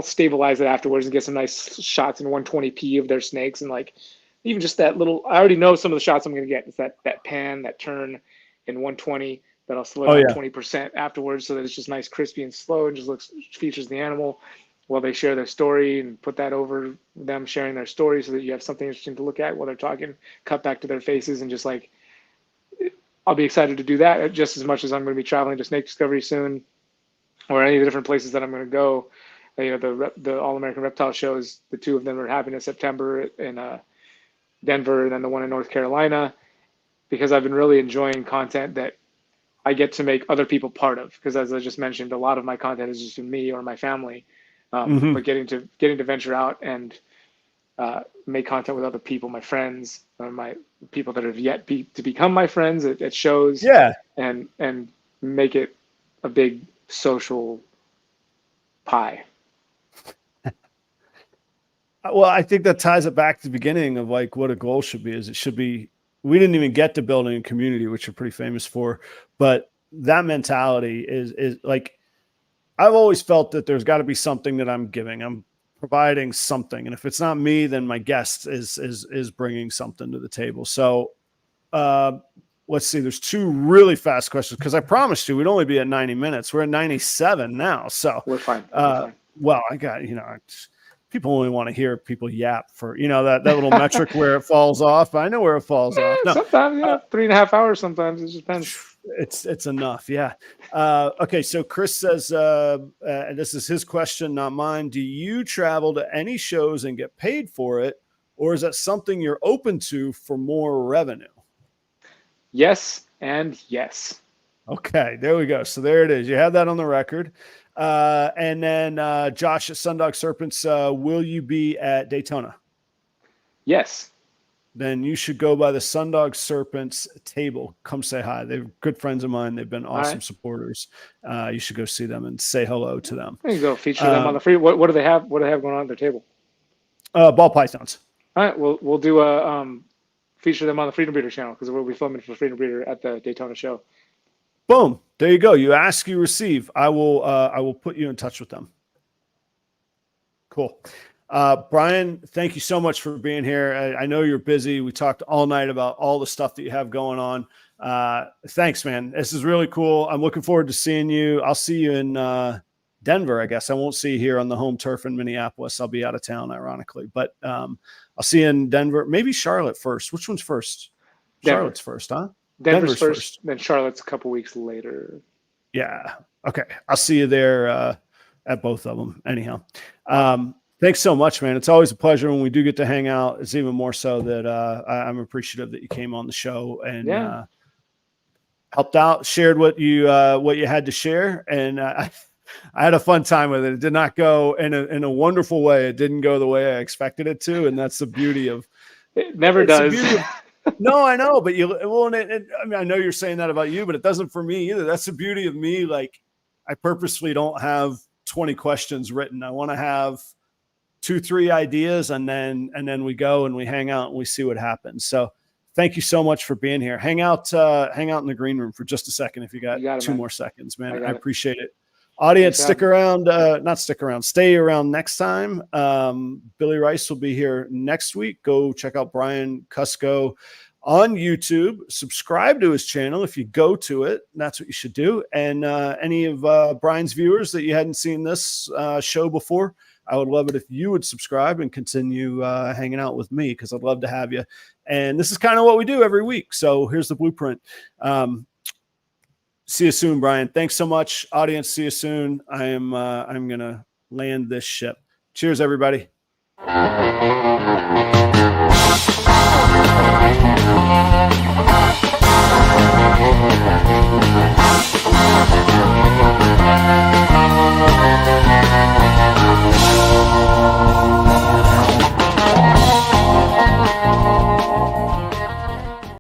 stabilize it afterwards and get some nice shots in 120p of their snakes, and like even just that little, I already know some of the shots I'm going to get. It's that pan, that turn in 120 that I'll slow down 20% afterwards, so that it's just nice, crispy and slow, and just features the animal while they share their story, and put that over them sharing their story so that you have something interesting to look at while they're talking, cut back to their faces, and just like, I'll be excited to do that just as much as I'm going to be traveling to Snake Discovery soon, or any of the different places that I'm going to go. The All-American Reptile shows, the two of them are happening in September in Denver, and then the one in North Carolina, because I've been really enjoying content that I get to make other people part of. Because as I just mentioned, a lot of my content is just me or my family, but getting to venture out and make content with other people, my friends, or my people that have yet to become my friends at shows, and make it a big social pie. Well, I think that ties it back to the beginning of like what a goal should be. We didn't even get to building a community, which we're pretty famous for, but that mentality is like, I've always felt that there's got to be something that I'm giving. I'm providing something. And if it's not me, then my guest is bringing something to the table. So let's see, there's two really fast questions, because I promised you we'd only be at 90 minutes. We're at 97 now. So we're fine. Well, I got, people only want to hear people yap for, that little metric where it falls off. I know where it falls off. No, sometimes, 3.5 hours. Sometimes it just depends. It's enough. Yeah. Okay. So Chris says, and this is his question, not mine. Do you travel to any shows and get paid for it? Or is that something you're open to for more revenue? Yes. And yes. Okay. There we go. So there it is. You have that on the record. And then Josh at Sundog Serpents, will you be at Daytona? Yes. Then you should go by the Sundog Serpents table. Come say hi. They're good friends of mine. They've been awesome supporters. You should go see them and say hello to them. You go feature them on the free. What do they have? What do they have going on at their table? Ball pythons. All right. We'll do a feature them on the Freedom Breeder channel, because we'll be filming for Freedom Breeder at the Daytona show. Boom. There you go. You ask, you receive. I will put you in touch with them. Cool. Brian, thank you so much for being here. I know you're busy. We talked all night about all the stuff that you have going on. Thanks, man. This is really cool. I'm looking forward to seeing you. I'll see you in Denver, I guess. I won't see you here on the home turf in Minneapolis. I'll be out of town, ironically. But I'll see you in Denver. Maybe Charlotte first. Which one's first? Denver. Charlotte's first, huh? Denver's first, then Charlotte's a couple weeks later. Yeah. Okay. I'll see you there at both of them. Anyhow. Thanks so much, man. It's always a pleasure when we do get to hang out. It's even more so that I'm appreciative that you came on the show and helped out, shared what you had to share, and I had a fun time with it. It did not go in a wonderful way. It didn't go the way I expected it to, and that's the beauty of it. Never does. No, I know, but I mean, I know you're saying that about you, but it doesn't for me either. That's the beauty of me. Like, I purposely don't have 20 questions written. I want to have 2-3 ideas, and then we go and we hang out and we see what happens. So thank you so much for being here. Hang out in the green room for just a second if you got, two more seconds, man. I appreciate it. Audience, stick around, stay around next time. Billy Rice will be here next week. Go check out Brian Kusko on YouTube. Subscribe to his channel if you go to it. That's what you should do. And any of Brian's viewers that you hadn't seen this show before, I would love it if you would subscribe and continue hanging out with me, because I'd love to have you. And this is kind of what we do every week. So here's the blueprint. See you soon, Brian. Thanks so much, audience. See you soon. I'm gonna land this ship. Cheers, everybody.